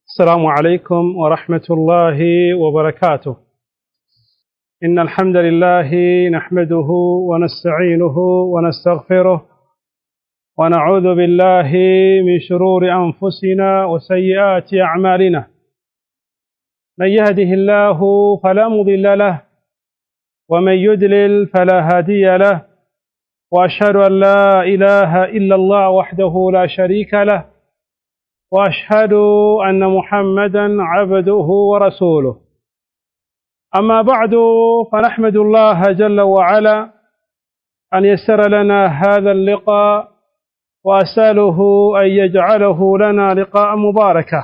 السلام عليكم ورحمة الله وبركاته. إن الحمد لله نحمده ونستعينه ونستغفره ونعوذ بالله من شرور أنفسنا وسيئات أعمالنا. من يهده الله فلا مضل له ومن يضلل فلا هادي له، وأشهد أن لا إله إلا الله وحده لا شريك له، وأشهد أن محمدا عبده ورسوله. أما بعد، فنحمد الله جل وعلا أن يسر لنا هذا اللقاء، وأسأله أن يجعله لنا لقاء مباركة.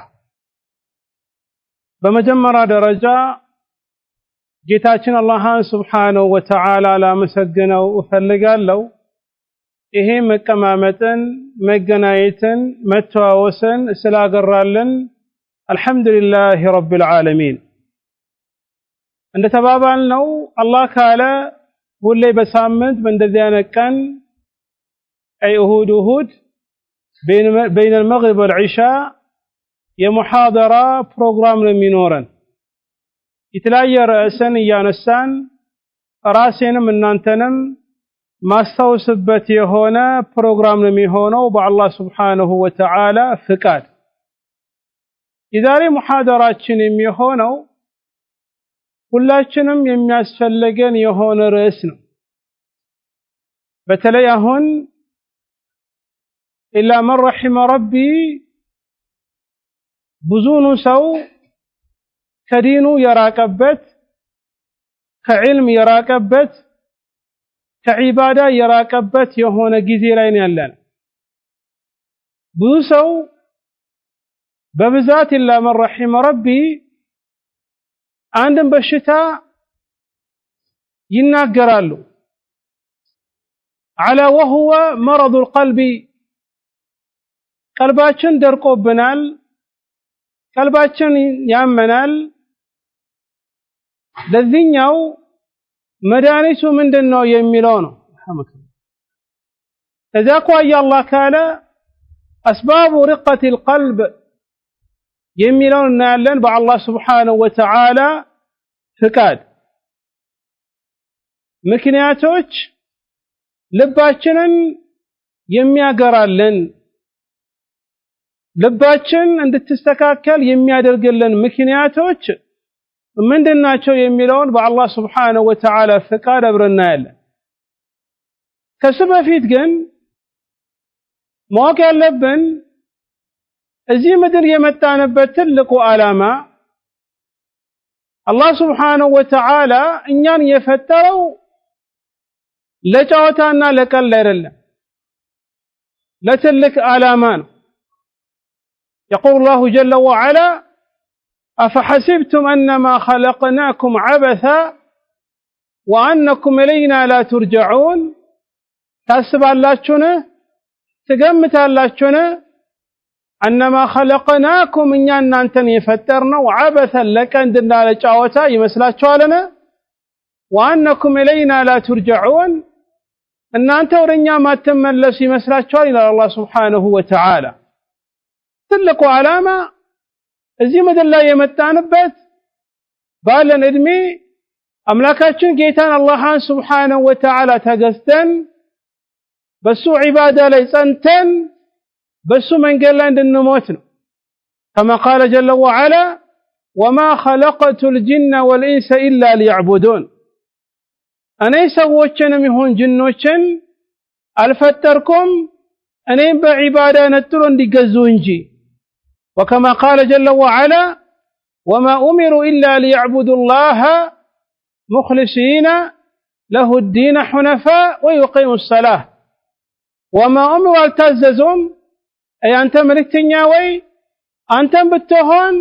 بمجمرة درجة ጌታችን አላህን ሱብሓነሁ ወተዓላ ላመሰግነው እፈልጋለሁ። ይሄ መቀማመጥን፣ መገናኘትን፣ መተዋወስን ስላገራልን አልሐምዱሊላሂ ረቢል ዓለሚን። እንደተባባልነው አላህ ካለ ሁሌ በሳምንት በእንደዚህ አይነት ቀን እሁድ በይነ المغرب والعشاء የሙሐደራ ፕሮግራም ነው የሚኖረን። የተለያየ ርዕስን እያነሳን ራሴንም እናንተንም ማስታወስበት የሆነ ፕሮግራም ነው የሚሆነው በአላህ ሱብሓነሁ ወተዓላ ፍቃድ። የዛሬ ሙሐደራችን የሚሆነው ሁላችንም የሚያስፈልገን የሆነ ርዕስ ነው። በተለይ አሁን ኢላ መን ረሒመ ረቢ ብዙኑ ሰው ከዲኑ የራቀበት፣ ከዕልም የራቀበት፣ ከዒባዳ የራቀበት የሆነ ጊዜ ላይ ነው ያለነው። ብዙ ሰው በብዛት ኢላ መን ረሒመ ረቢ አንድን በሽታ ይናገራሉ። አላ ወሁወ መረዱል ቀልቢ፣ ቀልባችን ደርቆብናል፣ ቀልባችን ያመናል። ለዚህኛው መድኃኒቱ ምንድነው የሚለው ነው። ከዛ አኳያ አላህ ካለ አስባቡ ሪቀቲል ቀልብ የሚለውን እናያለን በአላህ ሱብሓነሁ ወተዓላ ፍቃድ። ምክንያቶች ልባችንን የሚያገራልን፣ ልባችን እንድትስተካከል የሚያደርግልን ምክንያቶች ምንድናቸው የሚለውን በአላህ ሱብሓነሁ ወተዓላ ፍቃድ አብረን እናያለን። ከሱ በፊት ግን ማወቅ ያለብን እዚህ ምድር የመጣንበት ትልቁ ዓላማ አላህ ሱብሓነሁ ወተዓላ እኛን የፈጠረው ለጨዋታና ለቀልድ አይደለም፣ ለትልቅ ዓላማ ነው። يقول الله جل وعلا أفحسبتم أنما خلقناكم عبثا وأنكم إلينا لا ترجعون؟ ታስባላችሁን? ትገምታላችሁን? أنما خلقناكم እኛ እናንተን የፈጠርነው عبثا ለቀልድና ለጨዋታ ይመስላችኋልን? وأنكم إلينا لا ترجعون እናንተ ወደኛ ማትመለሱ ይመስላችኋል? ይላል አላህ ሱብሓነሁ ወተዓላ። ትልቁ ዓላማ እዚህ ምድር ላይ የመጣንበት ባለን እድሜ አምላካችን ጌታን አላህን ሱብሓነሁ ወተዓላ ተገዝተን በሱ ዒባዳ ላይ ጸንተን በሱ መንገድ ላይ እንድንሞት ነው። ከማ ቃለ ጀለ ወዐላ ወማ ኸለቅቱል ጅነ ወልኢንሰ ኢላ ሊየዕቡዱን፣ እኔ ሰዎችንም ይሁን ጅኖችን አልፈጠርኩም እኔም በዒባዳ ነጥሎ እንዲገዙ እንጂ። وكما قال جل وعلا وما أمروا إلا ليعبدوا الله مخلصين له الدين حنفاء ويقيموا الصلاة. وما أمروا التززم أي أنت ملكتنياوي أنت بتهون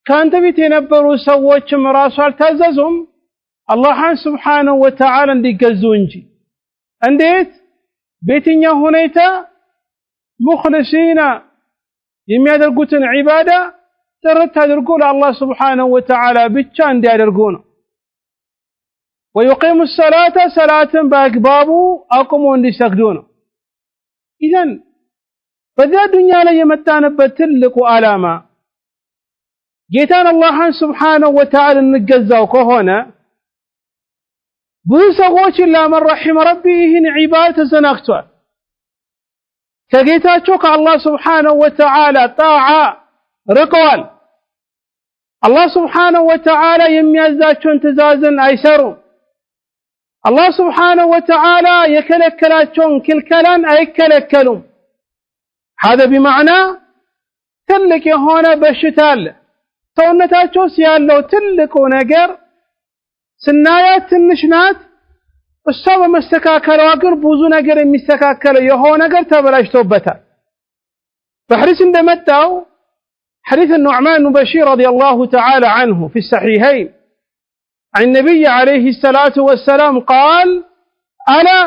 كانت بتنبروا سووش مراسو التززم الله سبحانه وتعالى እንዲገዙ እንዴት በየትኛው ሁኔታ ሙኽሊሲና የሚያደርጉትን ዒባዳ ጥርት አድርጎ ለአላህ ሱብሓነሁ ወተዓላ ብቻ እንዲያደርጉ ነው። ወዩቂሙ ሰላተ ሰላትን በአግባቡ አቁሞ እንዲሰግዱ ነው። ኢዘን በዛ ዱንያ ላይ የመጣንበት ትልቁ ዓላማ ጌታን አላህን ሱብሓነሁ ወተዓላ እንገዛው ከሆነ ብዙ ሰዎች ለመን ረሒመ ረቢ ይህን ዒባዳ ተዘናግቷል። ከጌታቸው ከአላህ ሱብሓነሁ ወተዓላ ጣዓ ርቀዋል። አላህ ሱብሓነሁ ወተዓላ የሚያዛቸውን ትእዛዝን አይሰሩም። አላህ ሱብሓነሁ ወተዓላ የከለከላቸውን ክልከላን አይከለከሉም። هذا بمعنى ትልቅ የሆነ በሽታ አለ። ሰውነታቸው ያለው ትልቁ ነገር ስናያት ትንሽ ናት። እሷ በመስተካከሏ ግን ብዙ ነገር የሚስተካከለው የሆነ ነገር ተበላሽቶበታል። በሐዲስ እንደመጣው حديث النعمان بن بشير رضي الله تعالى عنه في الصحيحين عن النبي عليه الصلاة والسلام قال ألا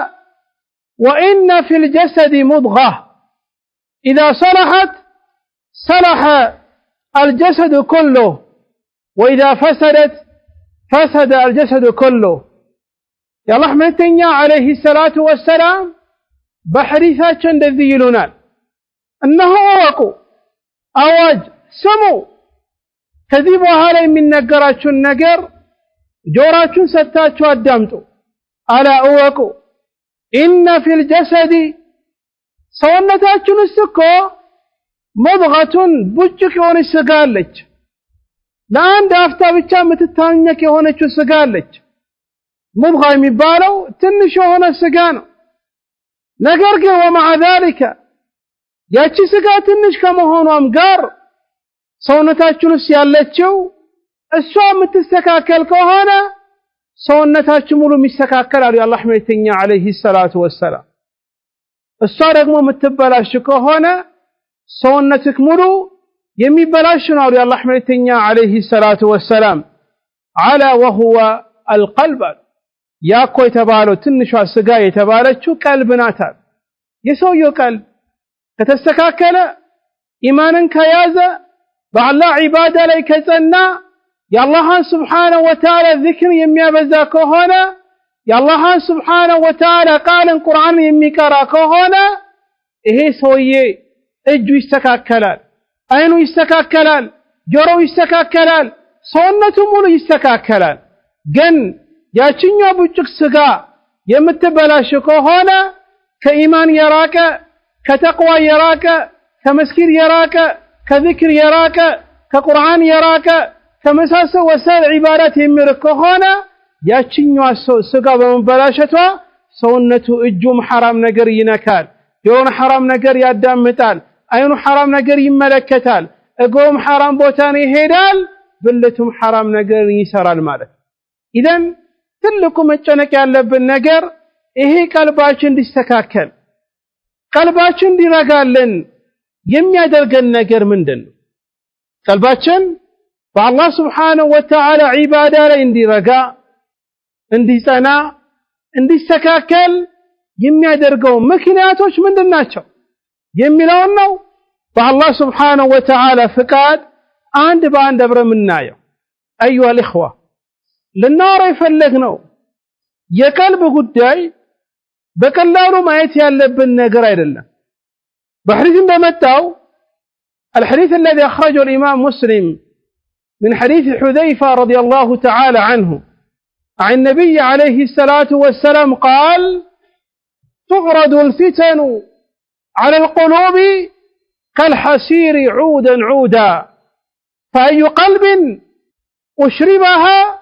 وإن في الجسد مضغة إذا صلحت صلح الجسد كله وإذا فسدت فسد الجسد كله يا الله متنيا عليه الصلاة والسلام بحديثات الذي يلونان أنه وقو أواج سمو ከዚህ በኋላ የሚነገራችሁን ነገር ጆሮአችሁን ሰጥታችሁ አዳምጡ። አላ እወቁ ኢነ ፊል ጀሰዲ ሰውነታችን ውስጥ እኮ መድገቱን ቡጭቅ የሆነች ስጋ አለች። ለአንድ አፍታ ብቻ የምትታኘክ የሆነችው ስጋ አለች። መድጋ የሚባለው ትንሽ የሆነ ስጋ ነው። ነገር ግን ወመዓ ዛሊከ ያቺ ስጋ ትንሽ ከመሆኗም ጋር ሰውነታችን ውስጥ ያለችው እሷ የምትስተካከል ከሆነ ሰውነታችን ሙሉ የሚስተካከላል የአላህ መልእክተኛ አለይሂ ሰላቱ ወሰላም። እሷ ደግሞ የምትበላሽ ከሆነ ሰውነትክ ሙሉ የሚበላሽ ነው የአላህ መልእክተኛ አለይሂ ሰላቱ ወሰላም። አላ ወሁወ አልቀልብ ያኮ የተባለው ትንሿ ስጋ የተባለችው ቀልብ ናት። የሰውየው ቀልብ ከተስተካከለ ኢማንን ከያዘ በአላህ ዒባዳ ላይ ከጸና የአላህን ስብሓነሁ ወተዓላ ዚክር የሚያበዛ ከሆነ የአላህን ስብሓነሁ ወተዓላ ቃልን ቁርአን የሚቀራ ከሆነ ይሄ ሰውዬ እጁ ይስተካከላል፣ አይኑ ይስተካከላል፣ ጆሮው ይስተካከላል፣ ሰውነቱ ሙሉ ይስተካከላል። ግን ያችኛው ቡጭቅ ስጋ የምትበላሽ ከሆነ ከኢማን የራቀ ከተቅዋ የራቀ ከመስጊድ የራቀ ከዚክር የራቀ ከቁርአን የራቀ ከመሳሰል ወሰል ዒባዳት የሚርቅ ከሆነ ያችኛው ስጋ በመበላሸቷ ሰውነቱ እጁም ሐራም ነገር ይነካል፣ ጆሮም ሐራም ነገር ያዳምጣል፣ አይኑ ሐራም ነገር ይመለከታል፣ እግሩም ሐራም ቦታን ይሄዳል፣ ብልቱም ሐራም ነገር ይሰራል ማለት። ኢዘን ትልቁ መጨነቅ ያለብን ነገር ይሄ ቀልባችን እንዲስተካከል ቀልባችን እንዲረጋልን የሚያደርገን ነገር ምንድነው? ቀልባችን በአላህ ስብሓነሁ ወተዓላ ዒባዳ ላይ እንዲረጋ እንዲጸና እንዲስተካከል የሚያደርገው ምክንያቶች ምንድናቸው የሚለውን ነው በአላህ ስብሓነሁ ወተዓላ ፍቃድ አንድ በአንድ አብረን የምናየው። አዩሃ ልእኽዋ ልናወራ የፈለግነው የቀልብ ጉዳይ በቀላሉ ማየት ያለብን ነገር አይደለም። بحديث بمتاو الحديث الذي أخرجه الإمام مسلم من حديث حذيفة رضي الله تعالى عنه عن النبي عليه الصلاة والسلام قال تعرض الفتن على القلوب كالحسير عودا عودا فأي قلب أشربها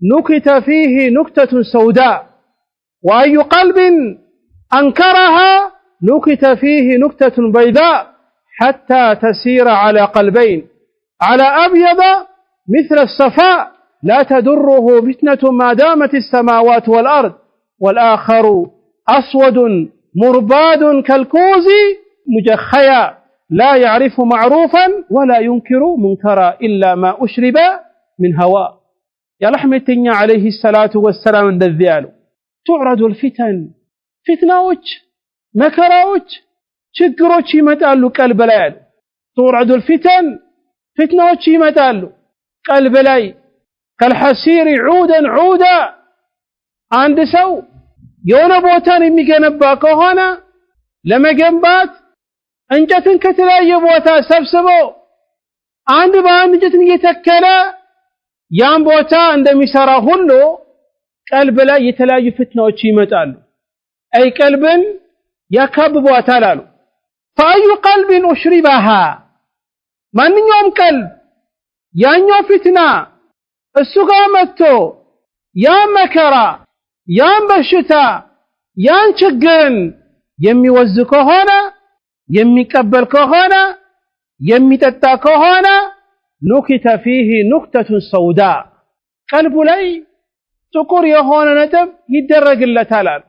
نكت فيه نكتة سوداء وأي قلب أنكرها نكت فيه نكتة بيضاء حتى تسير على قلبين على أبيض مثل الصفاء لا تدره فتنة ما دامت السماوات والأرض والآخر أسود مرباد كالكوز مجخيا لا يعرف معروفا ولا ينكر منكرا إلا ما أشرب من هواء يا رحمة عليه الصلاة والسلام الذيال تعرض الفتن فتنة መከራዎች ችግሮች ይመጣሉ ቀልብ ላይ። تورد الفتن فتنዎች ይመጣሉ ቀልብ ላይ كالحسير عودا عودا አንድ ሰው የሆነ ቦታን የሚገነባ ከሆነ ለመገንባት እንጨትን ከተለያየ ቦታ ሰብስቦ አንድ በአንድ እንጨትን እየተከለ ያን ቦታ እንደሚሰራ ሁሉ ቀልብ ላይ የተለያዩ ፍትናዎች ይመጣሉ። አይ ቀልብን ያካብቧታል አሉ። فأي قلب أشربها ማንኛውም ቀልብ ያኛው ፍትና እሱ ጋር መጥቶ ያን መከራ ያን በሽታ ያን ችግርን የሚወዝ ከሆነ የሚቀበል ከሆነ የሚጠጣ ከሆነ ኑክተ ፊህ ኑክተቱን ሰውዳ ቀልቡ ላይ ጥቁር የሆነ ነጥብ ይደረግለታል አሉ።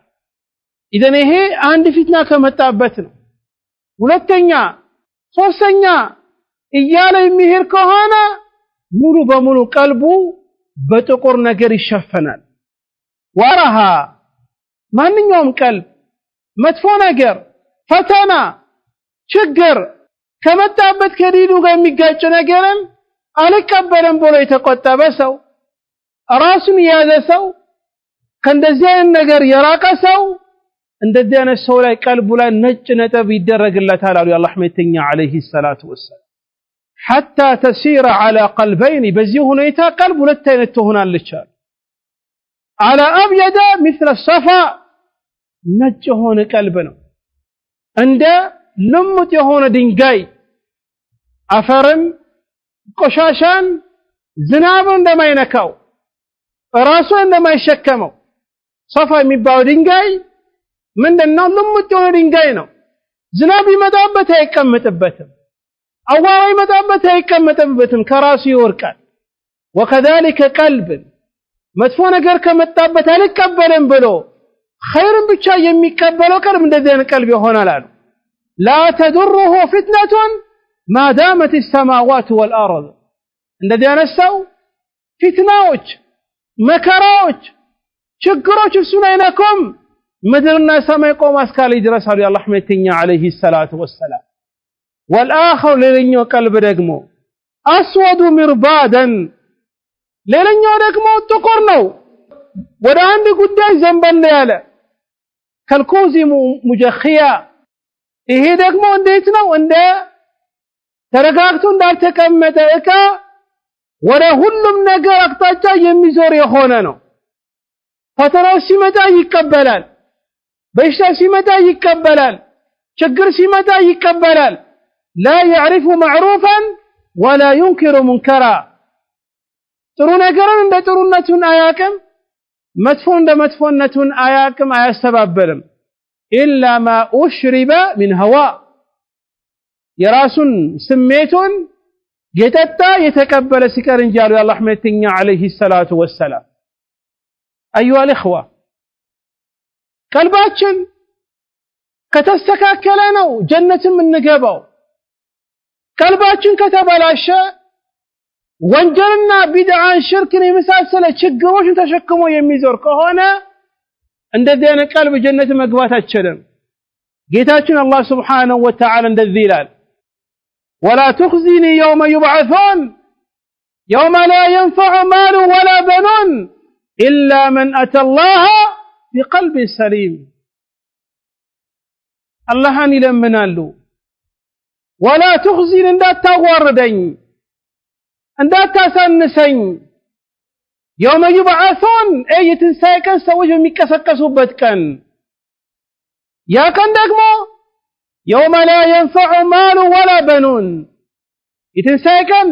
ኢዘን ይሄ አንድ ፊትና ከመጣበት ነው። ሁለተኛ ሶስተኛ እያለ የሚሄድ ከሆነ ሙሉ በሙሉ ቀልቡ በጥቁር ነገር ይሸፈናል። ወረሃ ማንኛውም ቀልብ መጥፎ ነገር ፈተና ችግር ከመጣበት ከዲኑ ጋር የሚጋጭ ነገርን አልቀበልም ብሎ የተቆጠበ ሰው ራሱን የያዘ ሰው ከእንደዚህ አይነት ነገር የራቀ ሰው እንደዚህ አይነት ሰው ላይ ቀልቡ ላይ ነጭ ነጥብ ይደረግለታል አሉ የአላህ መልእክተኛ አለይሂ ሰላቱ ወሰላም። حتى تسير على قلبين በዚህ ሁኔታ ቀልብ ሁለት አይነት ትሆናለች አሉ። على أبيض مثل الصفا ነጭ የሆነ ቀልብ ነው። እንደ ልሙጥ የሆነ ድንጋይ አፈርን ቆሻሻን ዝናብን እንደማይነካው ራሱን እንደማይሸከመው ሰፋ የሚባለው ድንጋይ ምንድነው? ልሙጥ የሆነ ድንጋይ ነው። ዝናብ ይመጣበት አይቀመጥበትም፣ አዋራ ይመጣበት አይቀመጥበትም፣ ከራሱ ይወርቃል። وكذلك قلب መጥፎ ነገር ከመጣበት አልቀበልም ብሎ ኸይርን ብቻ የሚቀበለው ቀልብ እንደዚህ አይነት ቀልብ ይሆናል አሉ። لا تضره فتنة ما دامت السماوات والأرض እንደዚህ አይነት ሰው ፊትናዎች መከራዎች ችግሮች እሱን አይነኩም ምድርና ሰማይ ቆማ እስካለ ይድረሳሉ የአላህ መልእክተኛ አለይሂ ሰላቱ ወሰላም። والآخر ሌላኛው ቀልብ ደግሞ أسود مربادا ሌላኛው ደግሞ ጥቁር ነው፣ ወደ አንድ ጉዳይ ዘንበል ያለ ከልኩዚ ሙጀኺያ ይሄ ደግሞ እንዴት ነው? እንደ ተረጋግቶ እንዳልተቀመጠ እቃ ወደ ሁሉም ነገር አቅጣጫ የሚዞር የሆነ ነው። ፈተናው ሲመጣ ይቀበላል፣ በሽታ ሲመጣ ይቀበላል፣ ችግር ሲመጣ ይቀበላል። لا يعرف معروفا ولا ينكر منكرا ጥሩ ነገርን እንደ ጥሩነቱን አያቅም፣ መጥፎ እንደ መጥፎነቱን አያቅም፣ አያስተባበልም። إلا ما أشرب من هواء የራሱን ስሜቱን የጠጣ የተቀበለ ሲቀር እንጂ አሉ የአላህ መልእክተኛ አለይሂ ሰላቱ ወሰላም። أيها الإخوة ቀልባችን ከተስተካከለ ነው ጀነትም እንገባው። ቀልባችን ከተበላሸ ወንጀልና ቢድዓን ሽርክን የመሳሰለ ችግሮችን ተሸክሞ የሚዞር ከሆነ እንደዚህ አይነት ቀልብ ጀነት መግባት አይችልም። ጌታችን አላህ Subhanahu Wa Ta'ala እንደዚህ ይላል ولا تخزني يوم يبعثون يوم لا ينفع مال ولا بنون إلا من أتى الله بقلب سليم اللهن ይለምናሉ ولا تخزني እንዳታዋርደኝ እንዳታሳንሰኝ يوم يبعثون أي ትንሣኤ ቀን ሰዎች የሚቀሰቀሱበት ቀን ያ ቀን ደግሞ يوم لا ينفع مال ولا بنون የትንሣኤ ቀን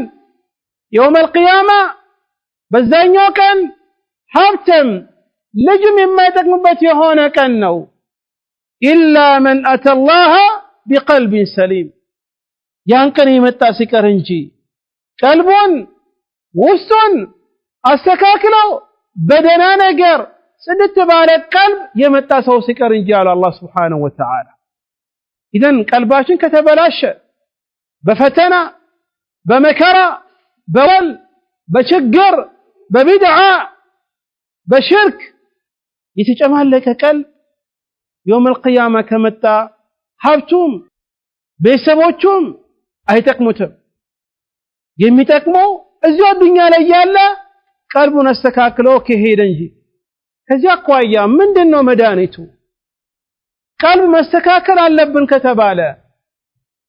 يوم القيامة በዛኛው ቀን ሀብትም ልጅም የማይጠቅምበት የሆነ ቀን ነው። إلا من أتى الله بقلب سليم ያን ቀን የመጣ ሲቀር እንጂ ቀልቡን ውስጡን አስተካክለው በደህና ነገር ጽድት ባለ ቀልብ የመጣ ሰው ሲቀር እንጂ አለ አላህ Subhanahu Wa Ta'ala። ኢዘን ቀልባችን ከተበላሸ በፈተና በመከራ በወል በችግር በቢድዓ በሽርክ የተጨማለቀ ቀልብ يوم القيامة ከመጣ ሀብቱም ቤተሰቦቹም አይጠቅሙትም። የሚጠቅመው እዚሁ ዱንያ ላይ ያለ ቀልቡን አስተካክሎ ከሄደ እንጂ። ከዚያ አኳያ ምንድነው መድኃኒቱ? ቀልብ መስተካከል አለብን ከተባለ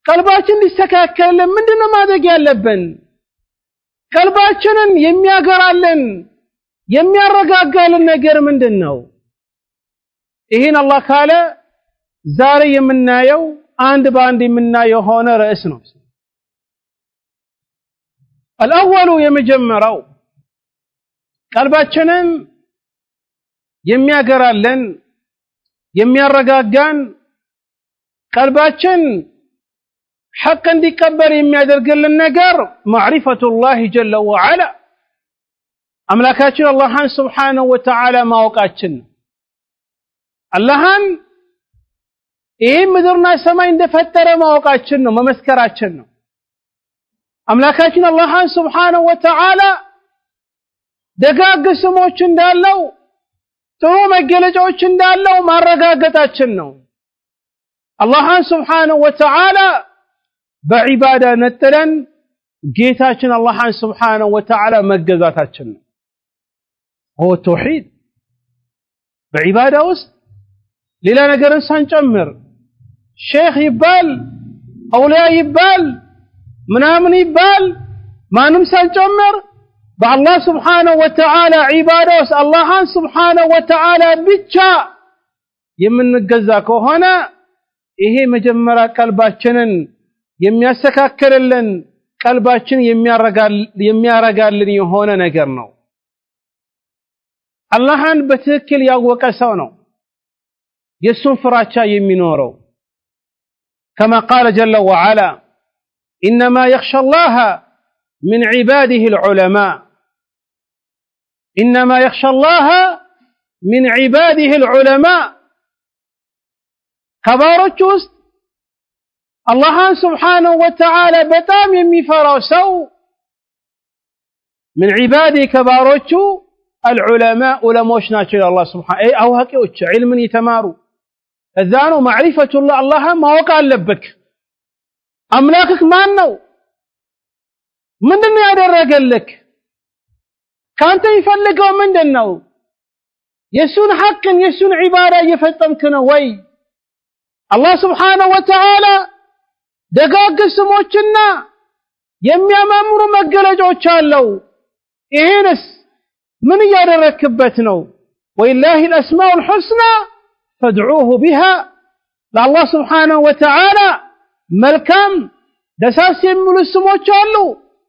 ቀልባችን ሊስተካከል ምንድነው ማድረግ ያለብን? ቀልባችንን የሚያገራልን የሚያረጋጋልን ነገር ምንድነው? ይሄን አላህ ካለ ዛሬ የምናየው አንድ ባንድ የምናየው ሆነ ርዕስ ነው። الأول የመጀመሪያው ቀልባችንን የሚያገራልን የሚያረጋጋን ቀልባችን ሐቅ እንዲቀበል የሚያደርግልን ነገር ማዕሪፈቱላህ ጀለ ወዐላ አምላካችን አላህን ሱብሓነሁ ወተዓላ ማወቃችን አላህን ይሄ ምድርና ሰማይ እንደፈጠረ ማወቃችን ነው መመስከራችን ነው አምላካችን አላህን ሱብሓነሁ ወተዓላ ደጋግ ስሞች እንዳለው ጥሩ መገለጫዎች እንዳለው ማረጋገጣችን ነው አላህን ሱብሓነሁ ወተዓላ በዒባዳ ነጥለን ጌታችን አላህን ሱብሓነሁ ወተዓላ መገዛታችን ነው هو التوحيد بعبادة ውስጥ ሌላ ነገርን ሳንጨምር ሼኽ ይባል አውሊያ ይባል ምናምን ይባል ማንም ሳንጨምር በአላህ ሱብሓነሁ ወተዓላ ዒባዳ ውስጥ አላህን ሱብሓነሁ ወተዓላ ብቻ የምንገዛ ከሆነ ይሄ መጀመሪያ ቀልባችንን የሚያስተካክልልን ቀልባችን የሚያረጋልን የሆነ ነገር ነው አላህን በትክክል ያወቀ ሰው ነው የሱን ፍራቻ የሚኖረው كما قال جل وعلا إنما يخشى الله من عباده العلماء إنما يخشى الله من عباده العلماء كبارك ውስጥ አላህን ሱብሓነሁ ወተዓላ በጣም የሚፈራው ሰው من عباده ከባሮቹ العلماء علماء ናቸው الله سبحانه اي አዋቂዎች علምን የተማሩ እዛ ነው ማዕሪፈቱላህ አላህን ማወቅ አለብክ አምላክክ ማን ነው ምንድነው ያደረገልክ ካንተ ይፈልገው ምንድነው የሱን ሐቅን የሱን ዒባዳ እየፈጸምክ ነው ወይ አላህ سبحانه وتعالى ደጋግ ስሞችና የሚያማምሩ መገለጫዎች አለው ይሄንስ من ያደረክበት ነው ወኢላሂ الاسماء الحسنى فادعوه بها لله سبحانه وتعالى መልካም ደሳስ የሚሉ ስሞች አሉ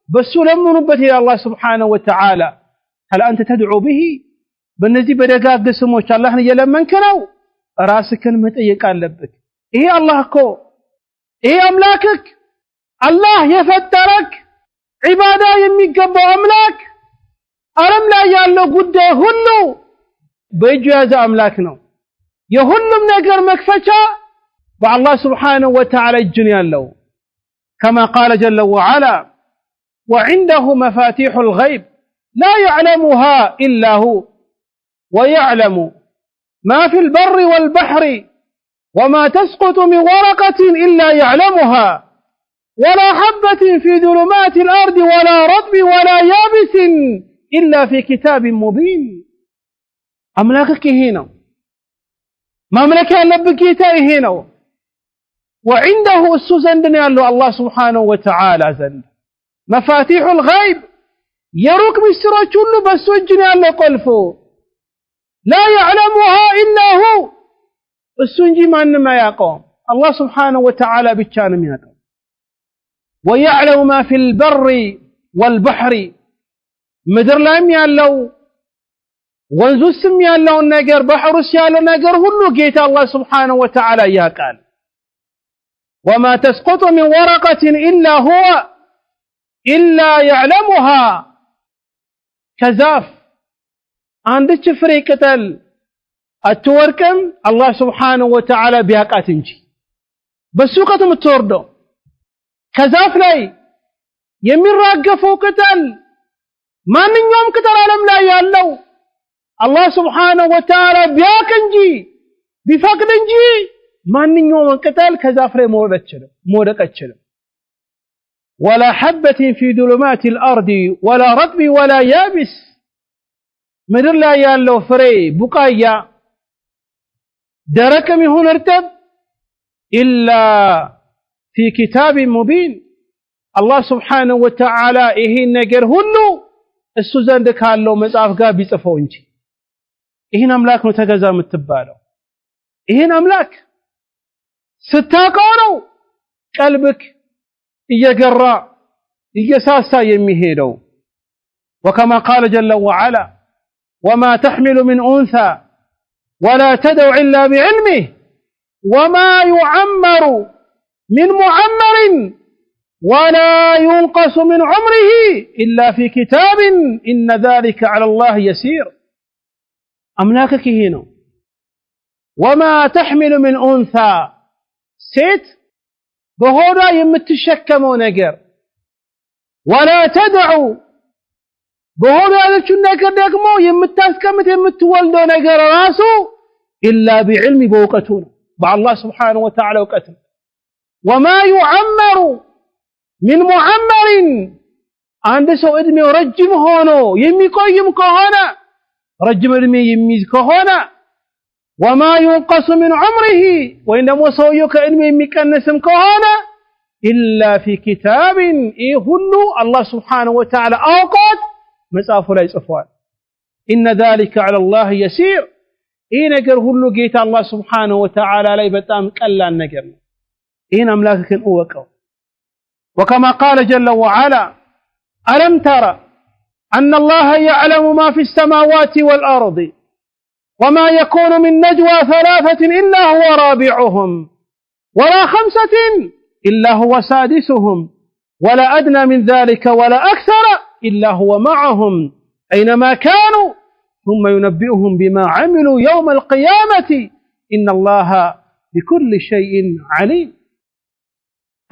በሱ ለምኑበት ይላል الله سبحانه وتعالى هل انت تدعو به በእነዚህ በደጋግ ስሞች አላህን እየለመንክ ነው ራስህን መጠየቅ አለበት ይሄ አላህ እኮ ይሄ አምላክክ አላህ የፈጠረክ ዒባዳ የሚገባው አምላክ ዓለም ላይ ያለው ጉዳይ ሁሉ በእጁ ያዘ አምላክ ነው የሁሉም ነገር መክፈቻ በአላህ سبحانه وتعالى እጅ ነው ያለው كما قال جل وعلا وعنده مفاتيح الغيب لا يعلمها إلا هو ويعلم ما في البر والبحر وما تسقط من ورقة إلا يعلمها ولا حبة في ظلمات الأرض ولا رطب ولا يابس إلا في كتاب مبين أملاكك هنا مملك يلبك هنا وعنده السوزن يالله الله سبحانه وتعالى زند مفاتيح الغيب يروك بسرعة كله بس وجن يالله قلفه لا يعلمها إلا هو السنجي ما يقوم الله سبحانه وتعالى بيتشان يقوم ويعلم ما في البر والبحر ምድር ላይም ያለው ወንዙ ስም ያለው ነገር ባህሩ ያለው ነገር ሁሉ ጌታ አላህ Subhanahu Wa Ta'ala ያውቃል وما تسقط من ورقة إلا هو إلا يعلمها كذاف አንድች ፍሬ ቅጠል አትወርቅም አላህ Subhanahu Wa Ta'ala ቢያውቃት እንጂ በሱቀት የምትወርደው ከዛፍ ላይ የሚራገፈው ቅጠል ማንኛውም ቅጠል ዓለም ላይ ያለው አላህ Subhanahu Wa Ta'ala ቢያውቅ እንጂ ቢፈቅድ እንጂ ማንኛውም ቅጠል ከዛፍ ላይ መውደቅ አይችልም ولا حبة في ظلمات الأرض ولا رطب ولا يابس ምድር ላይ ያለው ፍሬ ቡቃያ ደረቅም ይሁን እርጥብ إلا في كتاب مبين الله سبحانه وتعالى ይሄን ነገር ሁሉ እሱ ዘንድ ካለው መጽሐፍ ጋር ቢጽፈው እንጂ ይሄን አምላክ ነው ተገዛ የምትባለው ይሄን አምላክ ስታውቀው ነው ቀልብክ እየገራ እየሳሳ የሚሄደው وكما قال جل وعلا وما تحمل من أنثى ولا تدع إلا بعلمه وما يعمر من معمر ولا ينقص من عمره إلا في كتاب إن ذلك على الله يسير أملاكك هنا وما تحمل من أنثى سيت بهودا يمتشكمو نجر ولا تدعو بهودا يمتشكمو نجر يمتاسكمت يمتولدو نجر راسو إلا بعلم بوقتون مع الله سبحانه وتعالى وقتل وما يعمر من معمر عند سو ادمي رجم هونو يميقيم كهونا رجم ادمي يميز كهونا وما ينقص من عمره وإنما سويك ادمي يميقنسم كهونا إلا في كتاب هلو الله سبحانه وتعالى أوقات مصافو لا يصفوال إن ذلك على الله يسير نجر هلو جيت الله سبحانه وتعالى لا بتام قلال نجر أملاكك أوقوا وكما قال جل وعلا ألم ترى أن الله يعلم ما في السماوات والأرض وما يكون من نجوى ثلاثة إلا هو رابعهم ولا خمسة إلا هو سادسهم ولا أدنى من ذلك ولا أكثر إلا هو معهم أينما كانوا ثم ينبئهم بما عملوا يوم القيامة إن الله بكل شيء عليم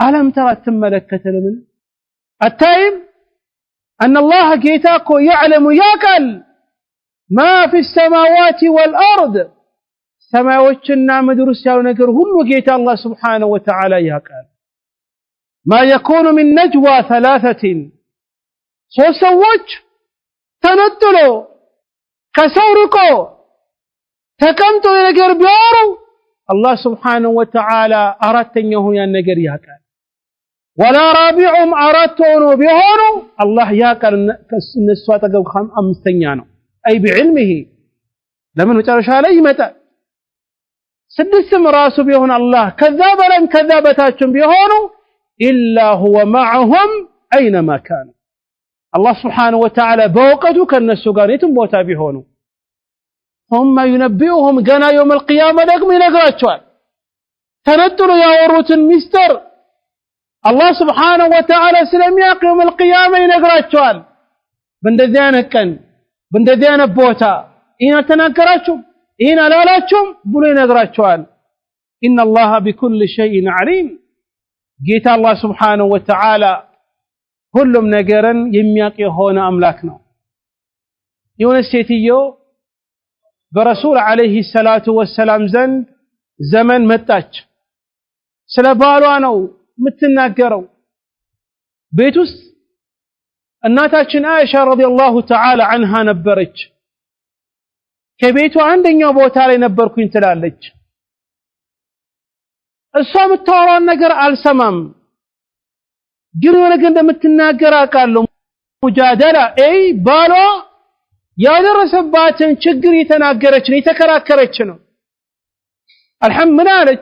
ألم ترى تملكت لمن التائب أن الله جيتاكو يعلم ياكل ما في السماوات والأرض سماواتنا مدرس يا نجر هلو جيت الله سبحانه وتعالى ياكل ما يكون من نجوى ثلاثة سوسوج تنطلو كسوركو تكمتو نجر بيارو الله سبحانه وتعالى أردتنيه يا نجر ياكل ولا رابعهم أردتونه بهونو الله ياكل نسوات قوم أمستنيانو أي بعلمه لمن وترش عليه متى سدسم راسو بهون الله كذاب لن كذابتاتهم بهونو إلا هو معهم أينما كانوا الله سبحانه وتعالى بوقته كالنسو قانيتم بوتا بهونو ثم ينبئهم قنا يوم القيامة لكم ينقراتشوال تنطلوا يا وروت المستر الله سبحانه وتعالى سلم ياق يوم القيامة ينقراتشوال بندذيانا كان بندذيانا بوتا إنا تنقراتشم إنا لالاتشم بلو ينقراتشوال إن الله بكل شيء عليم جيت الله سبحانه وتعالى كلهم نقرا يمياق يهونا أملاكنا يونسيتيو برسول عليه الصلاة والسلام زند زمن متاج سلبالو أنو متناقروا بيتوس الناتاچن عائشة رضي الله تعالى عنها نبرج كبيتو عندن يوبوتا لي نبركو ينتلالج الصام التوران نقر السمام جنو نقر متناقرا قالوا مجادلة أي بالو ያደረሰባትን ችግር የተናገረች ነው የተከራከረች ነው الحمد لله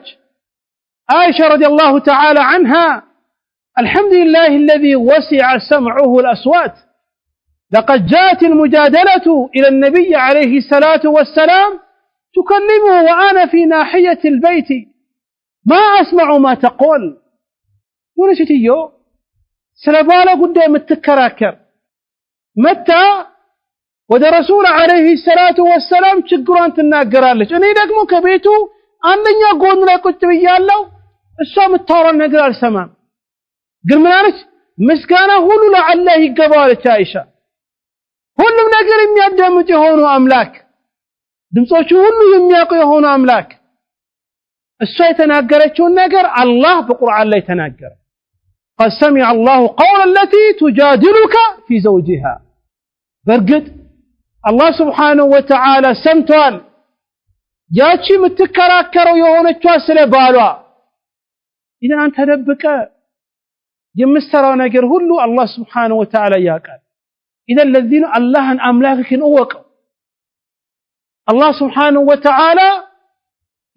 عائشة رضي الله تعالى عنها الحمد لله الذي وسع سمعه الأصوات لقد جاءت المجادلة إلى النبي عليه الصلاة والسلام تكلمه وأنا في ناحية البيت ما أسمع ما تقول ونشتيو سلبالا قدام التكراكر متى وده رسول عليه الصلاة والسلام ችግሯን ትናገራለች እኔ ደግሞ ከቤቱ አንደኛ ጎን ላይ ቁጭ ብያለሁ እሷ የምታወራው ነገር አልሰማም ግን ምን አለች ምስጋና ሁሉ ለአላህ ይገባዋለች አይሻ ሁሉም ነገር የሚያዳምጥ የሆነ አምላክ ድምጾቹ ሁሉ የሚያውቅ የሆነ አምላክ እሷ የተናገረችው ነገር አላህ በቁርአን ላይ ተናገረ قد سمع الله قول التي تجادلك في زوجها برقد الله سبحانه وتعالى سمتوال ياتشي متكراكروا يهونچوا سله بالوا اذا انت دبك የምትሰራው ነገር ሁሉ አላህ Subhanahu Wa Ta'ala ያውቃል إذا الذين اللهን አምላክህን እወቀው አላህ Subhanahu Wa Ta'ala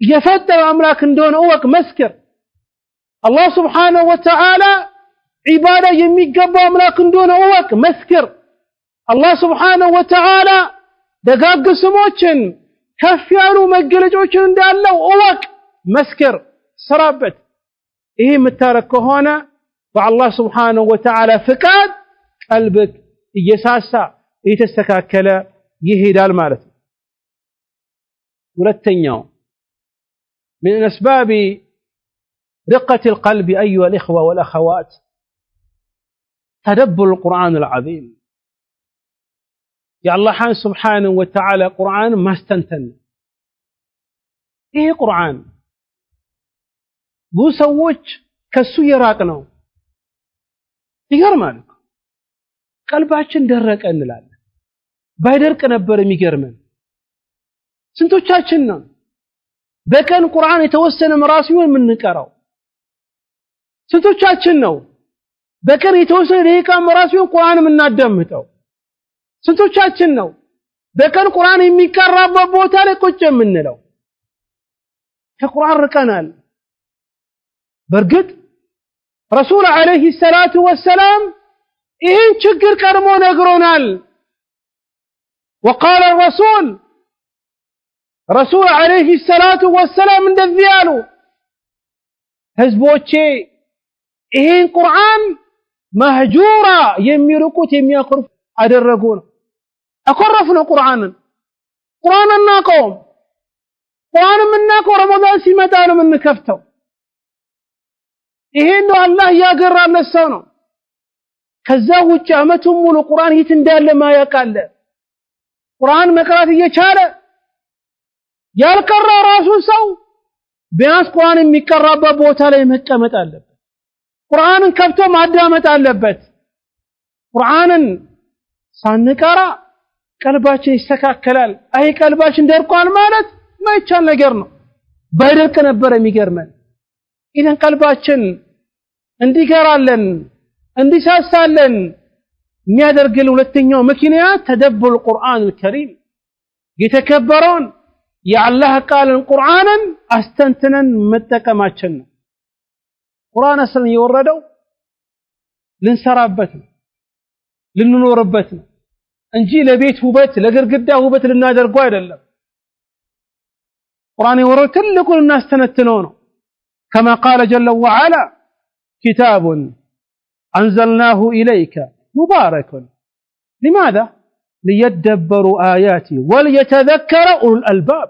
የፈጠረው አምላክ እንደሆነ እወቅ መስክር አላህ Subhanahu Wa Ta'ala ዒባዳ የሚገባው አምላክ እንደሆነ እወቅ መስክር አላህ Subhanahu Wa Ta'ala ደጋግ ስሞችን ከፍ ያሉ መገለጫዎችን እንዳለው እወቅ መስክር ስራበት ይሄ የምታረክ ከሆነ በአላህ Subhanahu Wa Ta'ala ፍቃድ ቀልብክ እየሳሳ እየተስተካከለ ይሄዳል ማለት ነው ሁለተኛው من أسباب رقة القلب أيها الإخوة والأخوات تدبر القرآن العظيم يا الله سبحانه وتعالى قرآن ما استنتن إيه قرآن بو سووش كسو يراقنو يገርማል ቀልባችን ደረቀ እንላለን ባይደርቅ ነበር የሚገርመን ስንቶቻችን ነው በቀን ቁርአን የተወሰነ ምዕራፍ ይሆን የምንቀራው ስንቶቻችን ነው በቀን የተወሰነ ደቂቃ ምዕራፍ ይሆን ቁርአን የምናዳምጠው ስንቶቻችን ነው በቀን ቁርአን የሚቀራበት ቦታ ላይ ቁጭ የምንለው ከቁርአን ርቀናል በርግጥ ረሱል አለይሂ ሰላቱ ወሰላም ይህን ችግር ቀድሞ ነግሮናል وقال الرسول رسول عليه الصلاة والسلام እንደዚህ ያሉ ህዝቦቼ ይህን ቁርአን መህጁራ የሚርቁት የሚያኮርፍ አደረጉ ነው አኮረፍነው ቁርአንን እናቀውም ቁርአን የምናቀው ረመዳን ሲመጣ ነው የምንከፍተው ይሄን ነው አላህ ያገራለት ሰው ነው ከዛ ውጭ አመቱን ሙሉ ቁርአን የት እንዳለ ማያውቃለ ቁርአን መቅራት እየቻለ ያልቀራ ራሱ ሰው ቢያንስ ቁርአን የሚቀራበት ቦታ ላይ መቀመጥ አለበት ቁርአንን ከፍቶ ማዳመጥ አለበት ቁርአንን ሳንቀራ ቀልባችን ይስተካከላል አይ ቀልባችን ደርቋል ማለት ማይቻል ነገር ነው ባይደርቅ ነበር የሚገርመን ኢዘን ቀልባችን እንዲገራለን እንዲሳሳለን የሚያደርግል ሁለተኛው ምክንያት ተደቡር ቁርአን الكريم የተከበረውን የአላህ ቃልን ቁርአንን አስተንትነን መጠቀማችን ነው ቁርአን አስለን የወረደው ልንሰራበት ነው ልንኖርበት ነው እንጂ ለቤት ውበት ለግርግዳ ውበት ልናደርገው አይደለም ቁርአን የወረደው ትልቁን እናስተነትነው ነው كما قال جل وعلا كتاب أنزلناه إليك مبارك لماذا؟ ليدبروا آياته وليتذكر أولو الألباب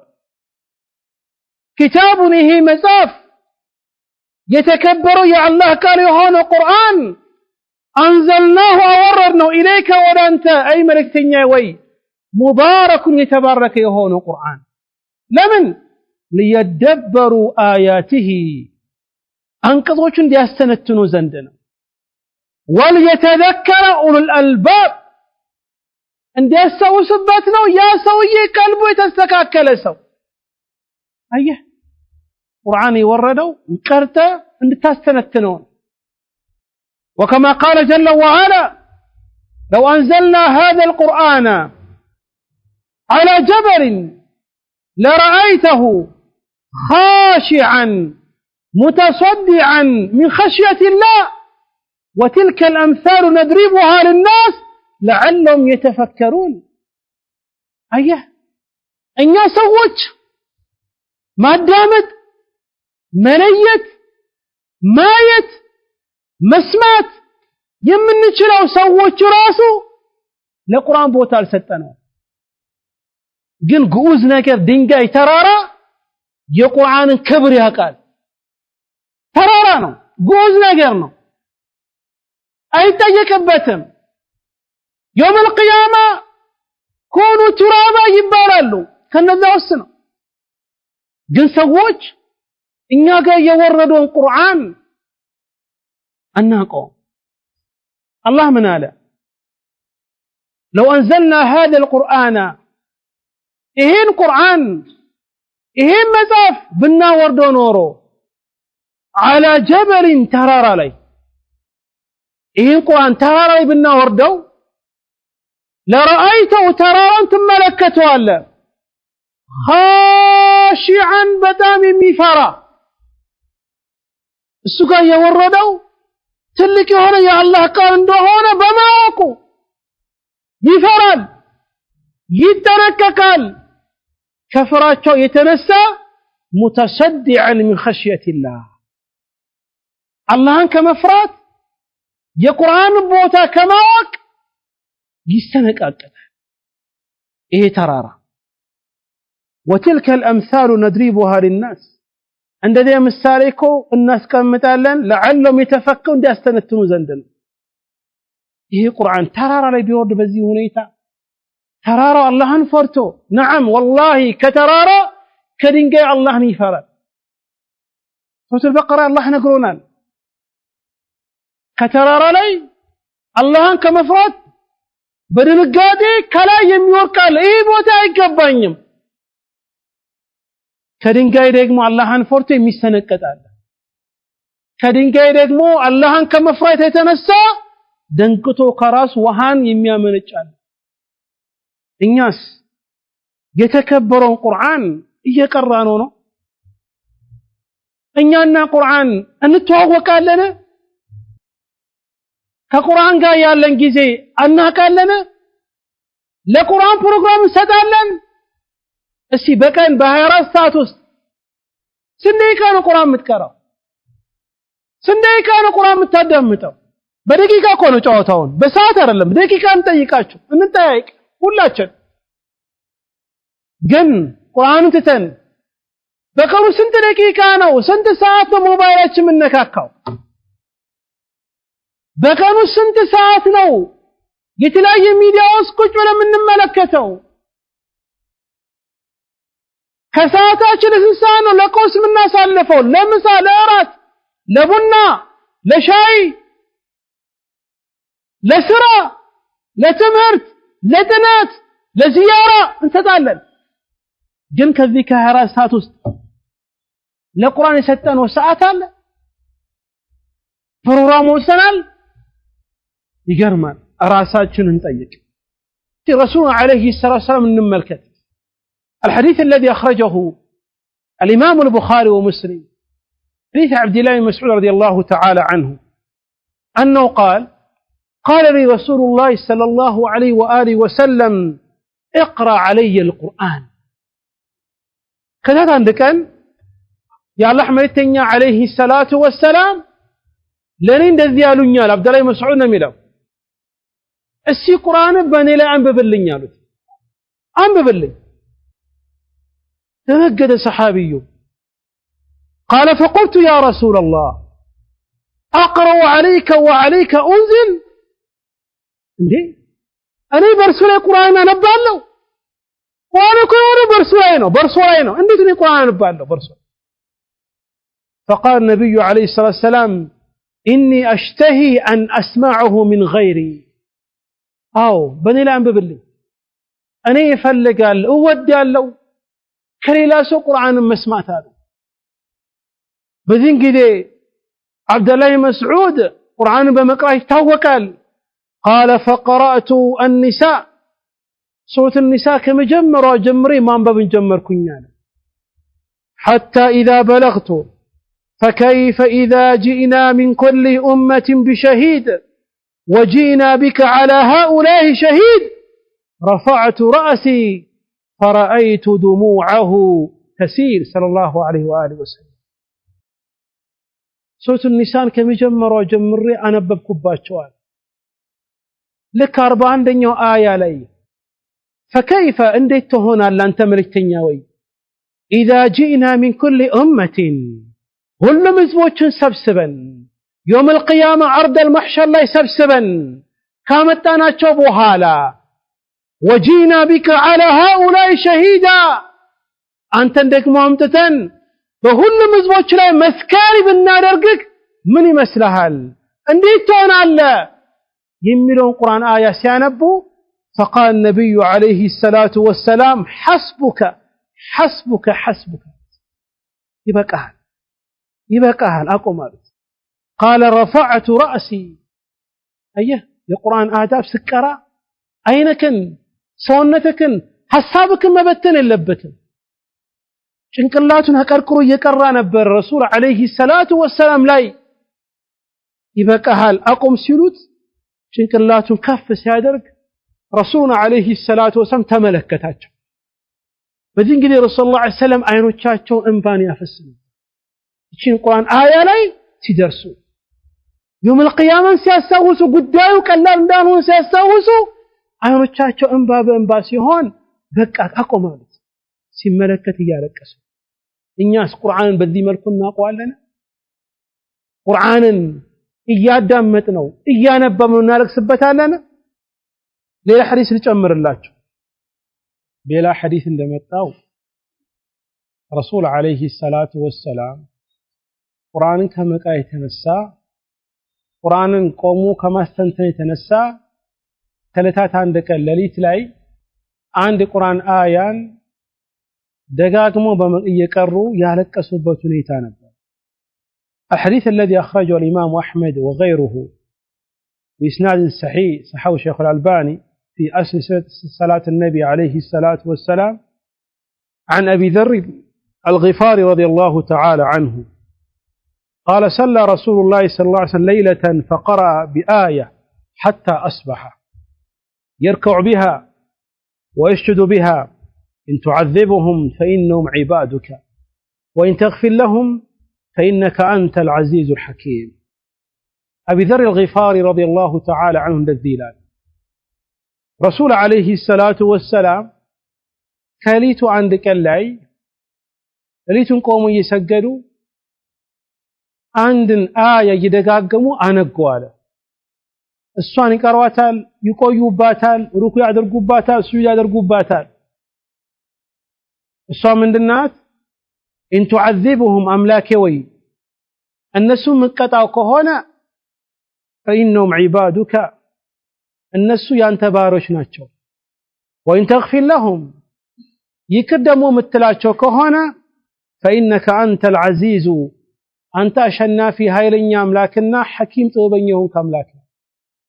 كتاب هي مصاف يتكبر يا الله قال يهون قرآن أنزلناه أوردنا إليك ودانت أي ملكتنيا وي مبارك يتبارك يهون قرآن لمن؟ ليدبروا آياته أنقذوشن دي أستنتنو زندنا وليتذكر أولو الألباب عند يسوي سبتنا يا سوي قلبه يتستكاكل سو أيه قرآن يوردوا انكرته عند تستنتنون وكما قال جل وعلا لو أنزلنا هذا القرآن على جبل لرأيته خاشعا متصدعا من خشية الله وتلك الأمثال نضربها للناس لعلهم يتفكرون أيه أن يسوج ما دامت مليت مايت مسمات يمن نشلو سوج راسو لقرآن بوتال ستنا ግን ጉዝ ነገር ድንጋይ ተራራ የቁርአንን ክብር ያውቃል ተራራ ነው ጉዝ ነገር ነው አይጠየቅበትም يوم القيامة كونوا ترابا ይባላሉ ከነዛ ውስጥ ነው ግን ሰዎች እኛ ጋር የወረደውን ቁርአን አናውቀው الله من አለ لو أنزلنا هذا القرآن ይሄን ቁርአን ይሄን መጽሐፍ ብናወርደው ኖሮ على جبل ተራራ ላይ ይህን ቁርአን ተራራ ላይ ብናወርደው ለራአይተው ተራራን ትመለከተዋለህ خاشعا በጣም የሚፈራ እሱ ጋር የወረደው ትልቅ የሆነ የአላህ ቃል እንደሆነ በማወቁ ይፈራል ይጠነቀቃል ከፍራቸው የተነሳ متصدعا من خشية الله አላህን ከመፍራት የቁርአን ቦታ ከማወቅ ይስተነቃቀላል ይሄ ተራራ وتلك الأمثال نضربها للناس እንደዚህ ምሳሌ እኮ እናስቀምጣለን ለዓለም የተፈከሩ እንዲያስተነትኑ ዘንድ ነው ይሄ ቁርአን ተራራ ላይ ቢወርድ በዚህ ሁኔታ ተራራው አላህን ፈርቶ ነዓም والله ከተራራ ከድንጋይ አላህን ይፈራል ሱረቱ አልበቀራ አላህ ነግሮናል ከተራራ ላይ አላህን ከመፍራት በድንጋጤ ከላይ የሚወርቃል ይሄ ቦታ አይገባኝም ከድንጋይ ደግሞ አላህን ፈርቶ የሚሰነቀጣል ከድንጋይ ደግሞ አላህን ከመፍራት የተነሳ ደንቅቶ ከራስ ውሃን የሚያመነጫል እኛስ የተከበረውን ቁርአን እየቀራነው ነው እኛና ቁርአን እንተዋወቃለን ከቁርአን ጋር ያለን ጊዜ አናቃለን ለቁርአን ፕሮግራም እንሰጣለን እስቲ በቀን በ24 ሰዓት ውስጥ ስንት ደቂቃ ነው ቁርአን የምትቀራው ስንት ደቂቃ ነው ቁርአን የምታዳምጠው በደቂቃ እኮ ነው ጨዋታውን በሰዓት አይደለም ደቂቃ እንጠይቃችሁ እንጠያይቅ ሁላችን ግን ቁርአን ትተን በቀኑ ስንት ደቂቃ ነው ስንት ሰዓት ነው ሞባይላችን የምንነካካው በቀኑ ስንት ሰዓት ነው የተለያየ ሚዲያዎች ቁጭ ብለን የምንመለከተው ከሰዓታችን ስንት ነው ለቁርስ የምናሳልፈው ለምሳ ለእራት ለቡና ለሻይ ለስራ ለትምህርት ለጥናት ለዚያራ እንሰጣለን ግን ከዚህ ከ24 ሰዓት ውስጥ ለቁርአን የሰጠነው ሰዓት አለ ፕሮግራም ወሰናል ይገርማል ራሳችንን እንጠይቅ ረሱል عليه الصلاه والسلام እንመልከት الحديث الذي أخرجه الإمام البخاري ومسلم حديث عبد الله بن مسعود رضي الله تعالى عنه أنه قال لي رسول الله صلى الله عليه وآله وسلم اقرأ علي القرآن كذا عندك يا الله حميتني عليه الصلاة والسلام لنين دزيالو نيال عبد الله بن مسعود نميلو السي قرآن بني لا أنببلن يالو أنببلن تمجد صحابي قال فقلت يا رسول الله أقرأ عليك وعليك أنزل ليه أنا برسول القرآن أنبالو وأنا كنت برسولينو عندي القرآن أنبالو برسول فقال النبي عليه الصلاة والسلام إني أشتهي أن أسمعه من غيري أو بني لا أنببلي أنا يفلق قال أودي قال كليلا سو قرآن مسمعت هذا بذين كده عبد الله مسعود قرآن بمقرأ يتوكل قال فقرأت النساء سورة النساء كمجمر وجمري ما انبب نجمر كنيانا حتى إذا بلغت فكيف إذا جئنا من كل أمة بشهيد وجئنا بك على هؤلاء شهيد رفعت رأسي فرأيت دموعه تسيل صلى الله عليه وآله وسلم سورة النساء كمجمر وجمري أنبب كباتشوان لك 40 دنيو آية لي فكيف انديت هنا لأن تملكتني وي إذا جئنا من كل أمة كل مزبوط سبسبا يوم القيامة عرض المحشر لا يسبسبا كامت أنا تشوبوا هالا وجينا بك على هؤلاء شهيدا أنت عندك مهمتتن بكل مزبوط لا مسكاري بالنار أرقك من يمسلهال انديت هنا الله يملون قرآن آية سيانبو فقال النبي عليه الصلاة والسلام حسبك حسبك حسبك يبقى أهل أقوم قال رفعت رأسي አየህ የቁርአን አዳብ ስቀራ አይነክን ሰውነትክን ሐሳብክን መበተን የለበትም ጭንቅላቱን አቀርቅሮ እየቀራ ነበር ረሱል አለይሂ ሰላቱ ወሰላም ላይ ይበቃሃል አቁም ሲሉት ጭንቅላቱን ከፍ ሲያደርግ ረሱል አለይሂ ሰላቱ ወሰላም ተመለከታቸው በዚህ ጊዜ ረሱል ሰለላሁ ዐለይሂ ወሰለም አይኖቻቸው እንባን ያፈስሉ እቺን ቁርአን አያ ላይ ሲደርሱ يوم القيامة ሲያሳውሱ ጉዳዩ ቀላል እንዳልሆነ ሲያሳውሱ አይኖቻቸው እንባ በእንባ ሲሆን በቃ አቆማሉት ሲመለከት እያለቀሱ እኛስ ቁርአንን በዚህ መልኩ እናውቀዋለን ቁርአንን እያዳመጥ ነው እያነበብነው እናለቅስበታለን ሌላ ሐዲስ ልጨምርላችሁ ሌላ ሐዲስ እንደመጣው ረሱል አለይሂ ሰላቱ ወሰላም ቁርአንን ከመቃ የተነሳ ቁርአንን ቆሙ ከማስተንተን የተነሳ ከለታት አንድ ቀን ሌሊት ላይ አንድ ቁርአን አያን ደጋግሞ እየቀሩ ያለቀሱበት ሁኔታ ነበር الحديث الذي أخرجه الإمام أحمد وغيره بإسناد صحيح صححه الشيخ الألباني في أصل صلاة النبي عليه الصلاة والسلام عن أبي ذر الغفاري رضي الله تعالى عنه قال صلى رسول الله صلى الله عليه وسلم ليلة فقرأ بآية حتى أصبح يركع بها ويسجد بها إن تعذبهم فإنهم عبادك وإن تغفر لهم فإنك أنت العزيز الحكيم أبي ذر الغفاري رضي الله تعالى عنه الذيلان رسول عليه الصلاة والسلام كاليت عندك اللعي كاليت قوموا يسجدوا አንድን አያ እየደጋገሙ አነጓለ እሷን ይቀርዋታል ይቆዩባታል ሩኩ ያደርጉባታል ሱጁድ ያደርጉባታል እሷ ምንድናት ان تعذبهم املاك ወይ እነሱ መቀጣው ከሆነ فإنهم عبادك እነሱ ያንተ ባሮች ናቸው وإن تغفر لهم ይከደሙ ምትላቸው ከሆነ فإنك أنت العزيز أنت أشنافي هايلن أملاكنا حكيم طوبنيهم كأملاك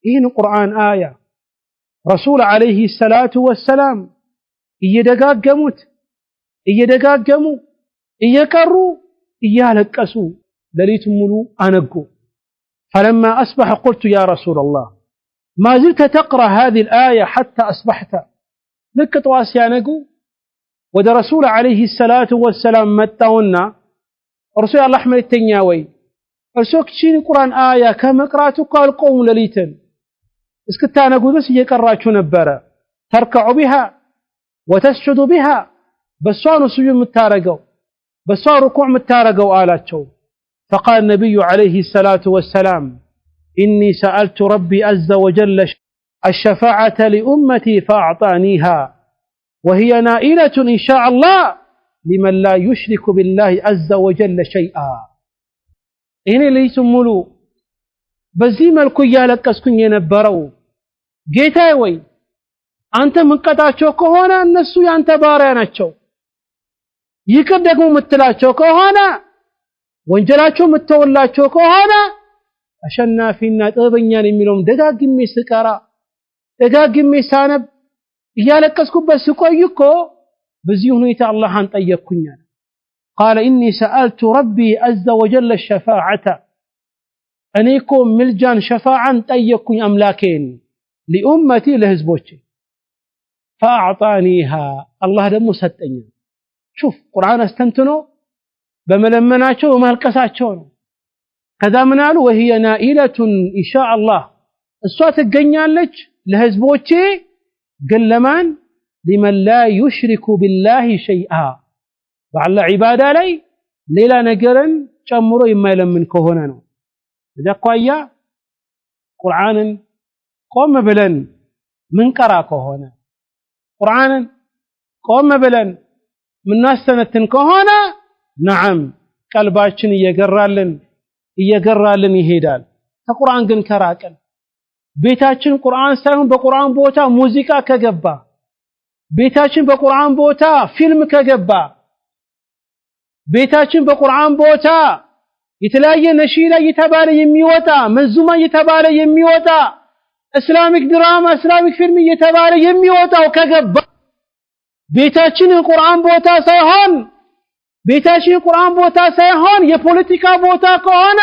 إين قرآن آية رسول عليه الصلاة والسلام إيدقاقموا إيكروا إيالكسوا دليت ملو أنقوا فلما أصبح قلت يا رسول الله ما زلت تقرأ هذه الآية حتى أصبحت لك تواسي أنقوا ود رسول عليه الصلاة والسلام متونا رسول الله أحمد التنياوي رسولك تشيني قرآن آية كما قرأتك قال قوم لليتن اسكتانا قدس يقرأتش نبرا تركع بها وتسجد بها بسوان سجود متارقوا بسوان ركوع متارقوا آلاتشو فقال النبي عليه الصلاة والسلام إني سألت ربي عز وجل الشفاعة لأمتي فأعطانيها وهي نائلة إن شاء الله لمن لا يشرك بالله عز وجل شيئا إني ليسم ملو بزيم الكيا لكسكن ينبرو جيتاي وي أنت من قطعشو كهونا النسو يانت باريناتشو يكدقوا متلاتشو كهونا وانجلاتشو متولاتشو كهونا أشنا فينا تغبنيان ملوم دقاقمي سكارا دقاقمي سانب يالكسكو بسكو يكو بزيونه يتا الله أن طيبكنيا قال إني سألت ربي عز وجل الشفاعة أنيكم ملجان شفاعا طيبكن أملاكين لأمتي لهزبوتي فأعطانيها الله دمو ستنيا شوف قرآن استنتنو بملمناتشو ومهلكساتشو كذا منالو وهي نائلة إن شاء الله الصوت الجنيالج لهزبوتي قلمان لمن لا يشرك بالله شيئا وعلى عبادة لي ليلا نقرن جمرو إما يلمن كهونانو إذا قوية قرآن قوم بلن من قرأ كهونا قرآن قوم بلن من ناس سنة كهونا نعم قلباتشن يقرالن يهيدال تقرآن قن كراكن بيتاتشن قرآن ساهم بقرآن بوتا موزيكا كقبا بيتاتشن بقرآن بوتا فيلم كقبا بيتاتشن بقرآن بوتا يتلاقي نشيدة يتبالي يميوتا منزومة يتبالي يميوتا እስላሚክ ድራማ እስላሚክ ፊልም እየተባለ የሚወጣው ከገባ ቤታችን የቁርአን ቦታ ሳይሆን የፖለቲካ ቦታ ከሆነ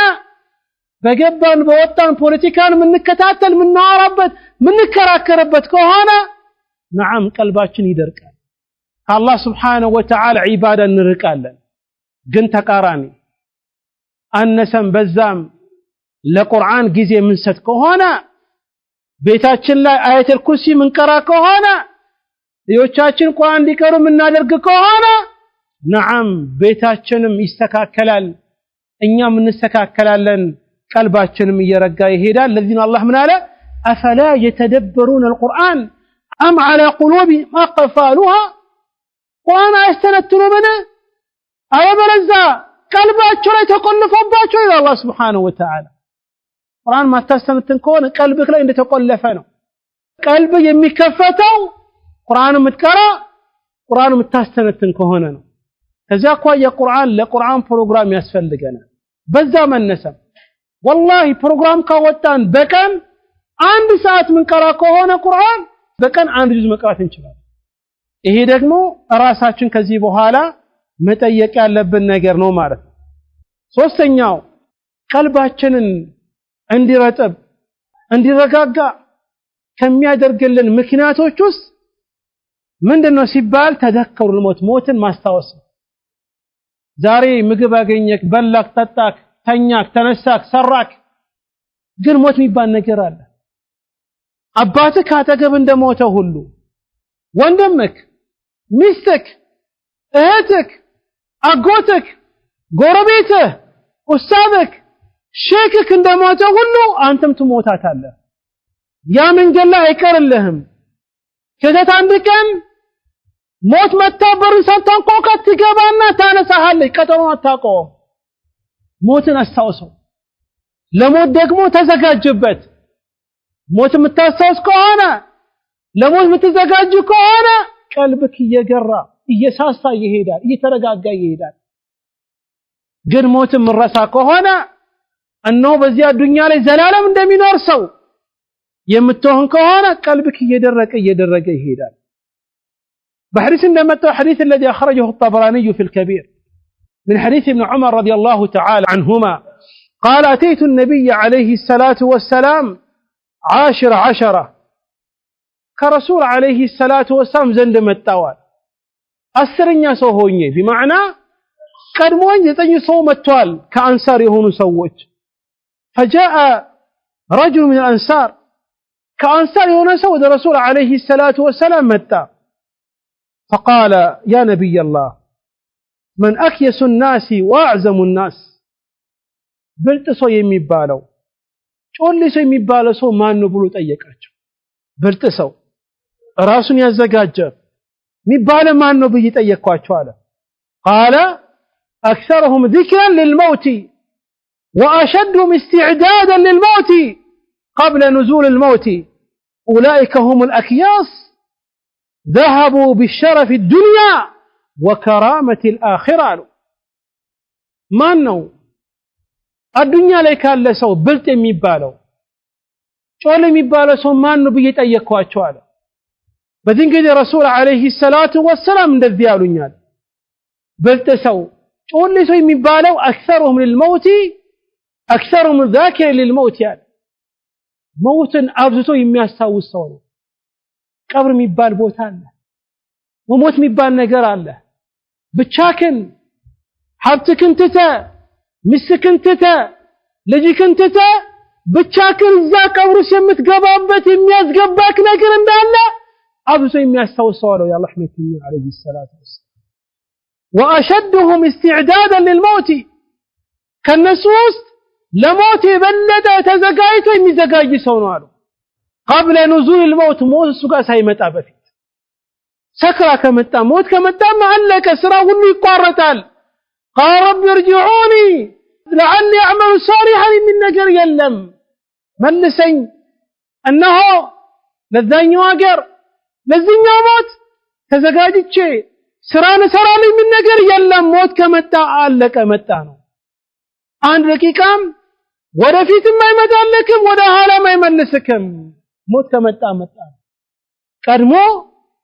በገባን በወጣን ፖለቲካን ምንከታተል ምናወራበት ምንከራከርበት ከሆነ نعم ቀልባችን ይደርቃል ከአላህ Subhanahu Wa Ta'ala ዒባዳ እንርቃለን ግን ተቃራኒ አነሰም በዛም ለቁርአን ጊዜ ምንሰጥ ከሆነ ቤታችን ላይ አያተል ኩርሲ ምንቀራ ከሆነ ልጆቻችን ቁርአን እንዲቀሩ ምናደርግ ከሆነ نعم ቤታችንም ይስተካከላል እኛም እንስተካከላለን ቀልባችንም እየረጋ ይሄዳል ለዚህና አላህ ምን አለ أفلا يتدبرون القرآن أم على قلوب أقفالها قرآن يستنتنوا منه أو بلزا قلباتشو لا يتقلفوا إلى الله سبحانه وتعالى قرآن ما تستنتن كون قلبك لا يتقلفنه قلب يمكفتو قرآن متقرأ قرآن متستنتن كهوننا كذا يا قرآن لقرآن بروجرام يسفلقنا بزا من نسب والله بروجرام كوتان بكن عند ساعة من قرأ كهونا قرآن بكن عند جزء مقرأة انشباب ይሄ ደግሞ ራሳችን ከዚህ በኋላ መጠየቅ ያለብን ነገር ነው ማለት ነው ሶስተኛው ቀልባችንን እንዲረጥብ እንዲረጋጋ ከሚያደርግልን ምክንያቶች ውስጥ ምንድነው ሲባል ተደከሩ ሞትን ማስታወስ ዛሬ ምግብ አገኘክ በላክ ጠጣክ ተኛክ ተነሳክ ሰራክ ግን ሞት የሚባል ነገር አለ አባትህ ካጠገብ እንደሞተ ሁሉ ወንድምክ ሚስትክ እህትክ አጎትክ ጎረቤትህ ኡስታዝክ ሼክክ እንደሞተ ሁሉ አንተም ትሞታታለህ ያ መንገድ ላይ አይቀርልህም ከዛት አንድ ቀን ሞት መታበሩን ሳታንቆቀ ትገባና ታነሳሃለች ቀጠሮ አታቆም ሞትን አስታውሰው ለሞት ደግሞ ተዘጋጅበት ሞት የምታስታውስ ከሆነ ለሞት የምትዘጋጅ ከሆነ ቀልብክ እየገራ እየሳሳ ይሄዳል እየተረጋጋ ይሄዳል ግን ሞት ምረሳ ከሆነ እነሆ በዚያ ዱንያ ላይ ዘላለም እንደሚኖር ሰው የምትሆን ከሆነ ቀልብክ እየደረቀ ይሄዳል بحديث لما الحديث الذي أخرجه الطبراني في الكبير من حديث ابن عمر رضي الله تعالى عنهما قال أتيت النبي عليه الصلاة والسلام 10 كرسول عليه الصلاة والسلام زند متوال أسرنيا سوهوني بمعنى قدمون يتني سو متوال كأنصار يهونوا سووج فجاء رجل من الأنصار كأنصار يهونوا سوود الرسول عليه الصلاة والسلام متى فقال يا نبي الله من أكيس الناس وأعزم الناس بلتسو يميبالو ጮልሰው የሚባለው ሰው ማን ነው ብሎ ጠየቃቸው በልተሰው ራሱን ያዘጋጀ የሚባለው ማን ነው ብዬ ጠየቅኳቸው አለ قال اكثرهم ذكرا للموت واشدهم استعدادا للموت قبل نزول الموت اولئك هم الاكياس ذهبوا بالشرف الدنيا وكرامه الاخره ማን ነው አዱኛ ላይ ካለ ሰው ብልጥ የሚባለው ጮል የሚባለው ሰው ማን ነው ብዬ ጠየቅኳቸው አለ በዚህ ጊዜ ረሱል አለይሂ ሰላቱ ወሰላም እንደዚህ ያሉኛል ብልጥ ሰው ጮል ሰው የሚባለው اكثرهم للموت اكثرهم ذاكر للموت ያለ ሞትን አብዝቶ የሚያስታውስ ሰው ነው ቀብር የሚባል ቦታ አለ ሞት የሚባል ነገር አለ ብቻክን ሀብትክን ትተህ ሚስትክን ትተህ ልጅክን ትተህ ብቻክን እዛ ቀብሩስ የምትገባበት የሚያስገባክ ነገር እንዳለ አብሶ የሚያስታውሰው ነው የአላህ መልእክተኛ አለይሂ ሰላቱ ወሰለም واشدهم استعدادا للموت ከነሱ ውስጥ ለሞት የበለጠ ተዘጋጅቶ የሚዘጋጅ ሰው ነው አሉ قبل نزول الموت ሞት እሱ ጋር ሳይመጣ በፊት ሰክራ ከመጣ ሞት ከመጣ ማለቀ ስራ ሁሉ ይቋረጣል قال رب ارجعوني لعلي اعمل صالحا من ነገር የለም መልሰኝ እነሆ ለዛኛው ሀገር ለዚህኛው ሞት ተዘጋጅቼ ስራን ሰራለኝ ምን ነገር የለም ሞት ከመጣ አለቀ መጣ ነው አንድ ደቂቃም ወደፊትም አይመጣልክም ወደ ኋላም አይመልስክም موت كمتا متا قدمو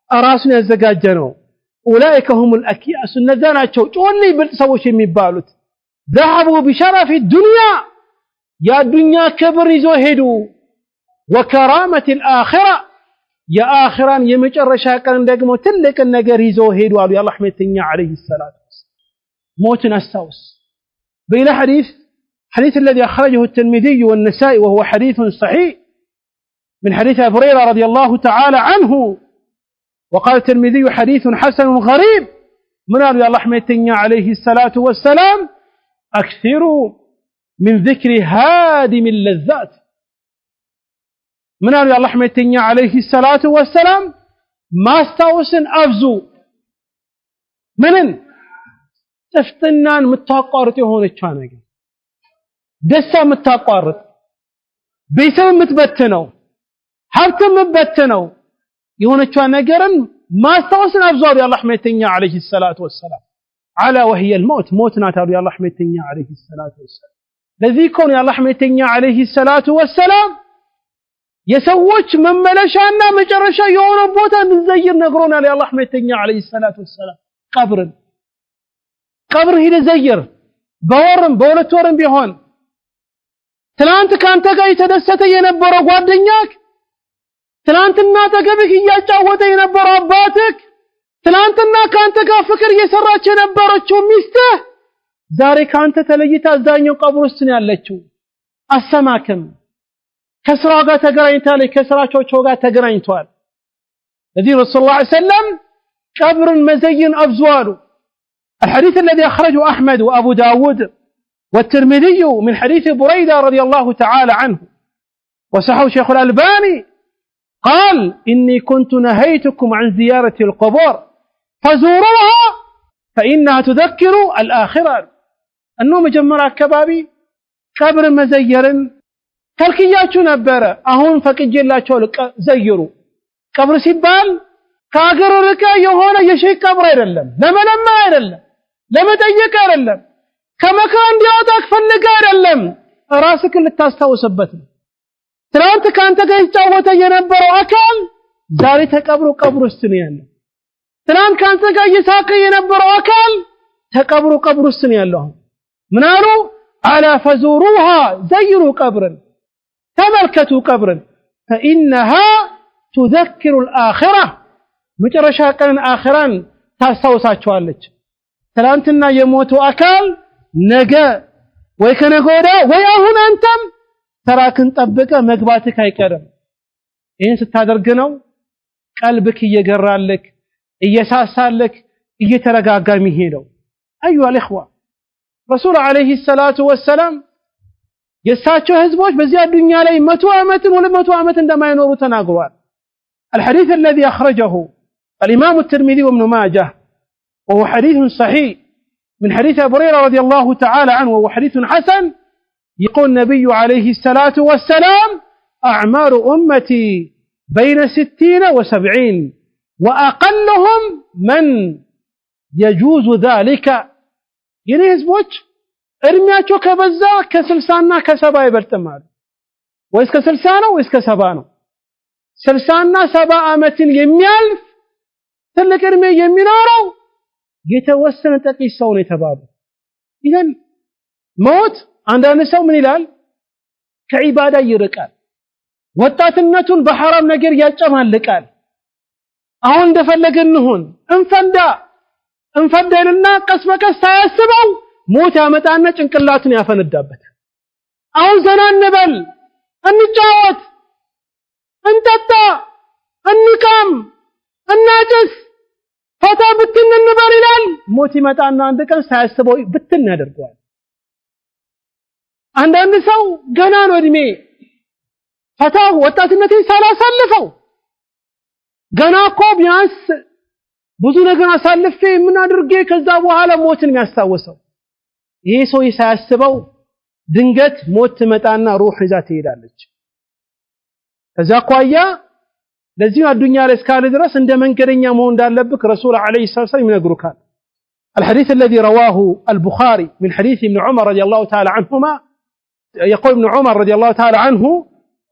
اراسن يزغاجنو اولئك هم الاكياس النذاناچو ጮልይ ብልጥ ሰዎች የሚባሉት ذهبوا بشرف الدنيا يا الدنيا كبر ይዞ ሄዱ وكرامه الاخره يا اخران የመጨረሻ ቀን ደግሞ ትልቅ ነገር ይዞ ሄዱ አሉ የአላህ መልእክተኛ عليه الصلاه موتن استوس بين حديث الذي اخرجه الترمذي والنسائي وهو حديث صحيح من حديث ابي هريره رضي الله تعالى عنه وقال الترمذي حديث حسن غريب من قال الله رحمتنا عليه الصلاه والسلام اكثروا من ذكر هادم اللذات من قال الله رحمتنا عليه الصلاه والسلام ما استوسن ابزو منن تفتنان متاقارط የሆነች ነገር ደስታ متاقارط ቤተሰብ متبتنው ሀብት متبتنው የሆነች ነገርን ማስተዋስን አብዛው የአላህ መልእክተኛ عليه الصلاه والسلام على وهي الموت موتنا ታዲያ የአላህ መልእክተኛ عليه الصلاه والسلام ለዚህ ኮን የአላህ መልእክተኛ عليه الصلاه والسلام የሰዎች መመለሻና መጨረሻ የሆነ ቦታ እንዘይር ነግሮናል የአላህ መልእክተኛ عليه الصلاه والسلام ቀብር ሄደ ዘይር በወርም በሁለት ወርም ቢሆን ትላንት ካንተ ጋር የተደሰተ የነበረው ጓደኛክ ትላንትና ተገብህ ያጫወተ የነበረው አባትክ ትላንትና ካንተ ጋር ፍቅር እየሰራች የነበረችው ሚስትህ ዛሬ ካንተ ተለይታ አዛኛው ቀብር ውስጥ ነው ያለችው አሰማከም ከስራው ጋር ተገናኝታለች ከስራቸው ጋር ተገናኝቷል ነብዩ ሰለላሁ ዐለይሂ ወሰለም ቀብርን መዘየን አብዟሉ الحديث الذي أخرجه أحمد وأبو داود والترمذي من حديث بريدة رضي الله تعالى عنه وصححه شيخ الألباني قال إني كنت نهيتكم عن زيارة القبور فزوروها فإنها تذكر الآخرة أنه مجمرة كبابي قبر مزير كالكياتو نبرة أهون فكجي الله شولك زيروا قبر سيبال كاغر ركا يهونا يشي قبر አይደለም ለመለማ አይደለም ለመጠየቅ አይደለም ከመካን እንዲያወጣክ ፈልጋ አይደለም ራስክ ልታስተውስበት ነው ትናንት ካንተ ጋር ይጫወተ የነበረው አካል ዛሬ ተቀብሮ ቀብር ውስጥ ነው ያለው ትናንት ካንተ ጋር ይሳቀ የነበረው አካል ተቀብሮ ቀብር ውስጥ ነው ያለው ምናሉ على فزوروها زيروا قبرا تملكتوا قبرا فإنها تذكر الآخرة መጨረሻ ቀን አኺራን ታስተውሳቸዋለች ትላንትና የሞተው አካል ነገ ወይ ከነገ ወዲያ ወይ አሁን አንተም ተራክን ጠብቀ መግባትህ አይቀርም ይሄን ስታደርግ ነው ቀልብክ እየገራልክ እየሳሳልክ እየተረጋጋ የሚሄደው አዩሃ الإخوة ረሱል عليه الصلاه والسلام የሳቸው ህዝቦች በዚህ ዱንያ ላይ 100 ዓመት 200 ዓመት እንደማይኖሩ ተናግሯል الحديث الذي أخرجه الإمام الترمذي وابن ماجه وهو حديث صحيح من حديث أبي هريرة رضي الله تعالى عنه وهو حديث حسن يقول النبي عليه الصلاة والسلام أعمار أمتي بين 60 و70 وأقلهم من يجوز ذلك يعني ህዝቦች እድሜያቸው ከበዛ ከ60ና ከ70 ይበልጣል ወይስ ከ60 ነው ወይስ ከ70 ነው 60ና 70 ዓመትን የሚያልፍ ትልቅ እድሜ የሚኖረው የተወሰነ ጥቂት ሰው ነው የተባሉ ይሄን ሞት አንዳንድ ሰው ምን ይላል ከዒባዳ ይርቃል ወጣትነቱን በሐራም ነገር ያጨማልቃል አሁን እንደፈለገን እንሆን እንፈንዳልና ቀስ በቀስ ሳያስበው ሞት ያመጣና ጭንቅላቱን ያፈነዳበት አሁን ዘና እንበል እንጫወት እንጠጣ እንቃም እናጭስ ፈታ ብትን እንበል ይላል ሞት ይመጣና አንድ ቀን ሳያስበው ብትን ያደርገዋል አንዳንድ ሰው ገና ነው እድሜ ፈታ ወጣትነትን ሳላሳልፈው ገና እኮ ቢያንስ ብዙ ነገር አሳልፌ ምን አድርጌ ከዛ በኋላ ሞትን የሚያስታውሰው ይሄ ሰው ሳያስበው ድንገት ሞት ትመጣና ሩህ ይዛ ትሄዳለች ከዛ ቋያ ለዚህ አዱኛ ላይ እስካለ ድረስ እንደ መንገደኛ መሆን እንዳለብክ ረሱል አለይሂ ሰላም ይነግሩካል الحديث الذي رواه البخاري من حديث ابن عمر رضي الله تعالى عنهما يقول ابن عمر رضي الله تعالى عنه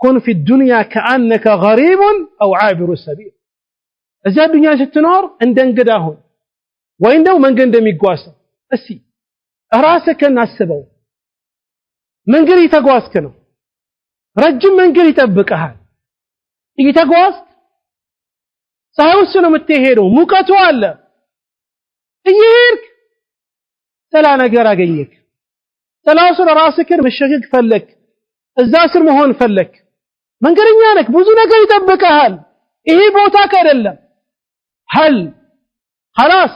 كن في الدنيا كأنك غريب أو عابر السبيل إذا الدنيا ستنور عندن قداهن وإنه من قندم يقواسه أسي راسك الناس سبو من قري تقواسكنا رجم من قري تبقها يتقواس سهوسنا متهيرو موكاتو الله إيهيرك سلا نقر أقيك سلا وصل راسك مشكك فلك الزاسر مهون فلك من قرينيانك بوزو نقر يتبقها إيه بوتاك أدلم هل خلاص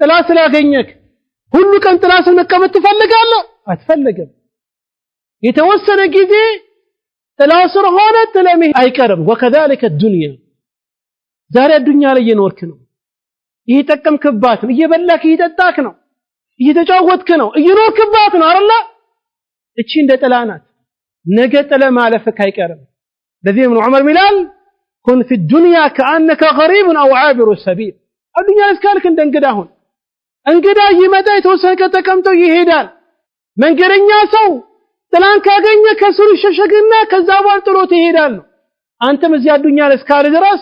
ثلاث لاقينك ሁሉ ቀን ጥላስ መቀመጥ ትፈልጋለህ አትፈልግም የተወሰነ ጊዜ ጥላስ ሆነ ጥለምህ አይቀርም وكذلك الدنيا ዛሬ الدنيا ላይ የኖርክ ነው እየተጠቀምክባት ነው እየበላክ እየጠጣክ ነው እየተጫወትክ ነው እየኖርክባት ነው አይደል እቺ እንደ ጥላናት ነገ ጥለ ማለፍክ አይቀርም ለዚህ ابن عمر ሚላል كن في الدنيا كأنك غريب أو عابر السبيل الدنيا እስካልክ እንደ እንግዳ ሁን እንግዳ ይመጣ የተወሰነ ተቀምጦ ይሄዳል መንገረኛ ሰው ጥላን ካገኘ ከስሩ ሸሸግና ከዛ በኋላ ጥሎት ይሄዳል አንተም እዚያ ዱንያ ላይ እስካለ ድረስ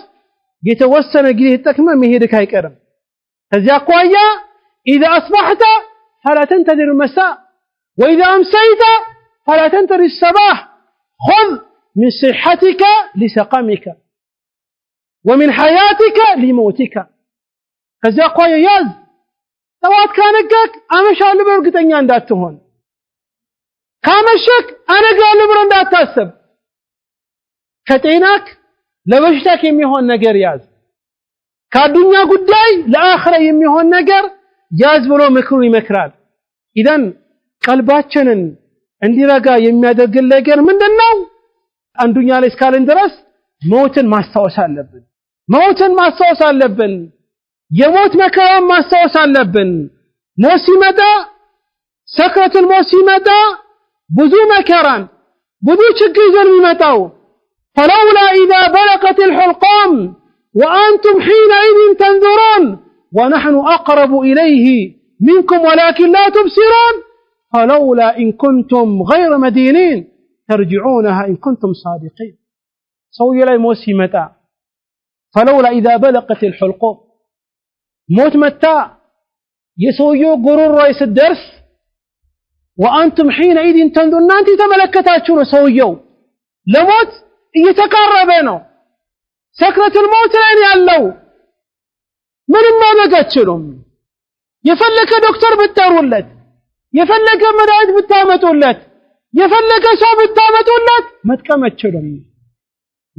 የተወሰነ ጊዜ ተጠቅመ መሄድክ አይቀርም ከዚያ አኳያ اذا اصبحت فلا تنتظر المساء واذا امسيت فلا تنتظر الصباح خذ من صحتك لسقمك ومن حياتك لموتك ከዚያ አኳያ ያዝ ጠዋት ካነጋክ አመሻለሁ በእርግጠኛ እንዳትሆን ካመሸክ አነጋለሁ ብሎ እንዳታስብ ከጤናክ ለበሽታክ የሚሆን ነገር ያዝ ከዱንያ ጉዳይ ለአኺራ የሚሆን ነገር ያዝ ብሎ ምክሩ ይመክራል ኢዳን ቀልባችንን እንዲረጋ የሚያደርግ ነገር ምንድነው አንዱኛ ላይ እስካለን ድረስ ሞትን ማስታወስ አለብን የሞት መከራ ማስታወስ አለብን ሞት ሲመጣ ሰክረቱል ሞት ሲመጣ ብዙ መከራን ብዙ ችግር ይዘን ይመጣው فلولا إذا بلغت الحلقام وأنتم حينئذ تنظرون ونحن أقرب إليه منكم ولكن لا تبصرون فلولا إن كنتم غير مدينين ترجعونها إن كنتم صادقين سوي لي موت متى فلولا إذا بلغت الحلقام موت متى يسويو غرور رئيس الدرس وأنتم حينئذ تنظرون أنت تملكتاتشون سويو لموت يتقربينه سكرة الموت لين يالو من ما بقتشلهم يفلك دكتور بالتارولت يفلك مدعد بالتامتولت يفلك سو بالتامتولت ما تكمتشلهم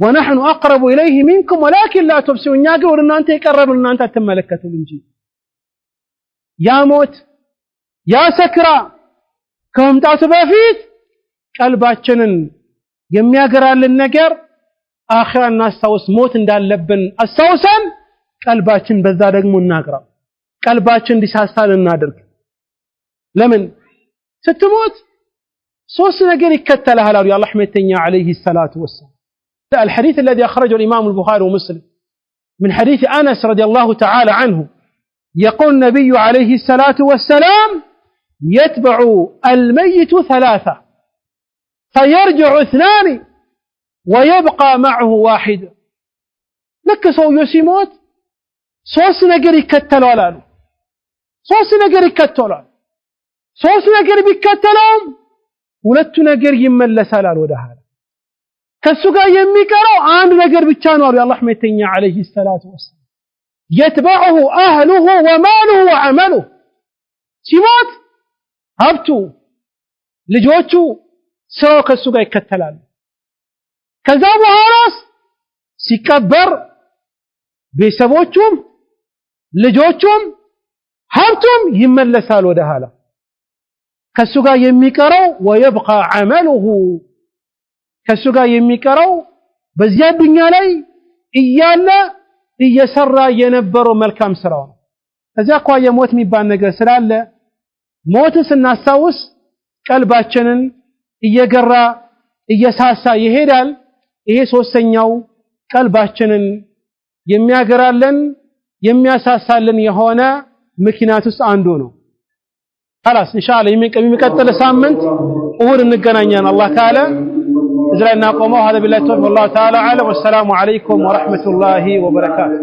ونحن أقرب إليه منكم ولكن لا تبصرون يقول أن أنت يقرب أن أنت تملكة الإنجيل يا موت يا سكرة كم تعتبر فيك قلباتشنن የሚያገራል ነገር አኺራና አስተውስ ሞት እንዳለብን አስተውሰን ቀልባችን በዛ ደግሞ እናግራ ቀልባችን እንዲሳሳል እናድርግ ለምን ስትሞት ሶስት ነገር ይከተላል አሉ የአላህ መልእክተኛ عليه الصلاه والسلام الحديث الذي اخرجه الامام البخاري ومسلم من حديث انس رضي الله تعالى عنه يقول النبي عليه الصلاه والسلام يتبع الميت ثلاثه فيرجع اثنان ويبقى معه واحد لك سو يسيموت ሶስት ነገር ይከተላል አሉ ሶስት ነገር ይከተላል ሶስት ነገር ቢከተለውም ሁለቱ ነገር ይመለሳል አሉ ወደ ሐላ ከሱ ጋር የሚቀረው አንድ ነገር ብቻ ነው አሉ የአላህ መልእክተኛ عليه الصلاه والسلام يتبعه اهله وماله وعمله ሲሞት ሀብቱ ልጆቹ ሰው ከሱ ጋር ይከተላል ከዛ በኋላስ ሲቀበር ቤተሰቦቹም ልጆቹም ሀብቱም ይመለሳል ወደ ሐላ ከሱ ጋር የሚቀረው ويبقى عمله ከሱ ጋር የሚቀረው በዚያ ዱንያ ላይ እያለ እየሰራ የነበረው መልካም ስራው ነው ከዛ ቋየ ሞት የሚባል ነገር ስላለ ሞት ስናሳውስ ቀልባችንን እየገራ እየሳሳ ይሄዳል ይሄ ሶስተኛው ቀልባችንን የሚያገራልን የሚያሳሳልን የሆነ ምክንያቱስ አንዱ ነው خلاص ان شاء الله የሚቀጥል ሳምንት እሁድ እንገናኛለን አላህ ካለ እዚህ ላይ እናቆመው። هذا بالله التوفيق والله تعالى اعلم والسلام عليكم ورحمة الله وبركاته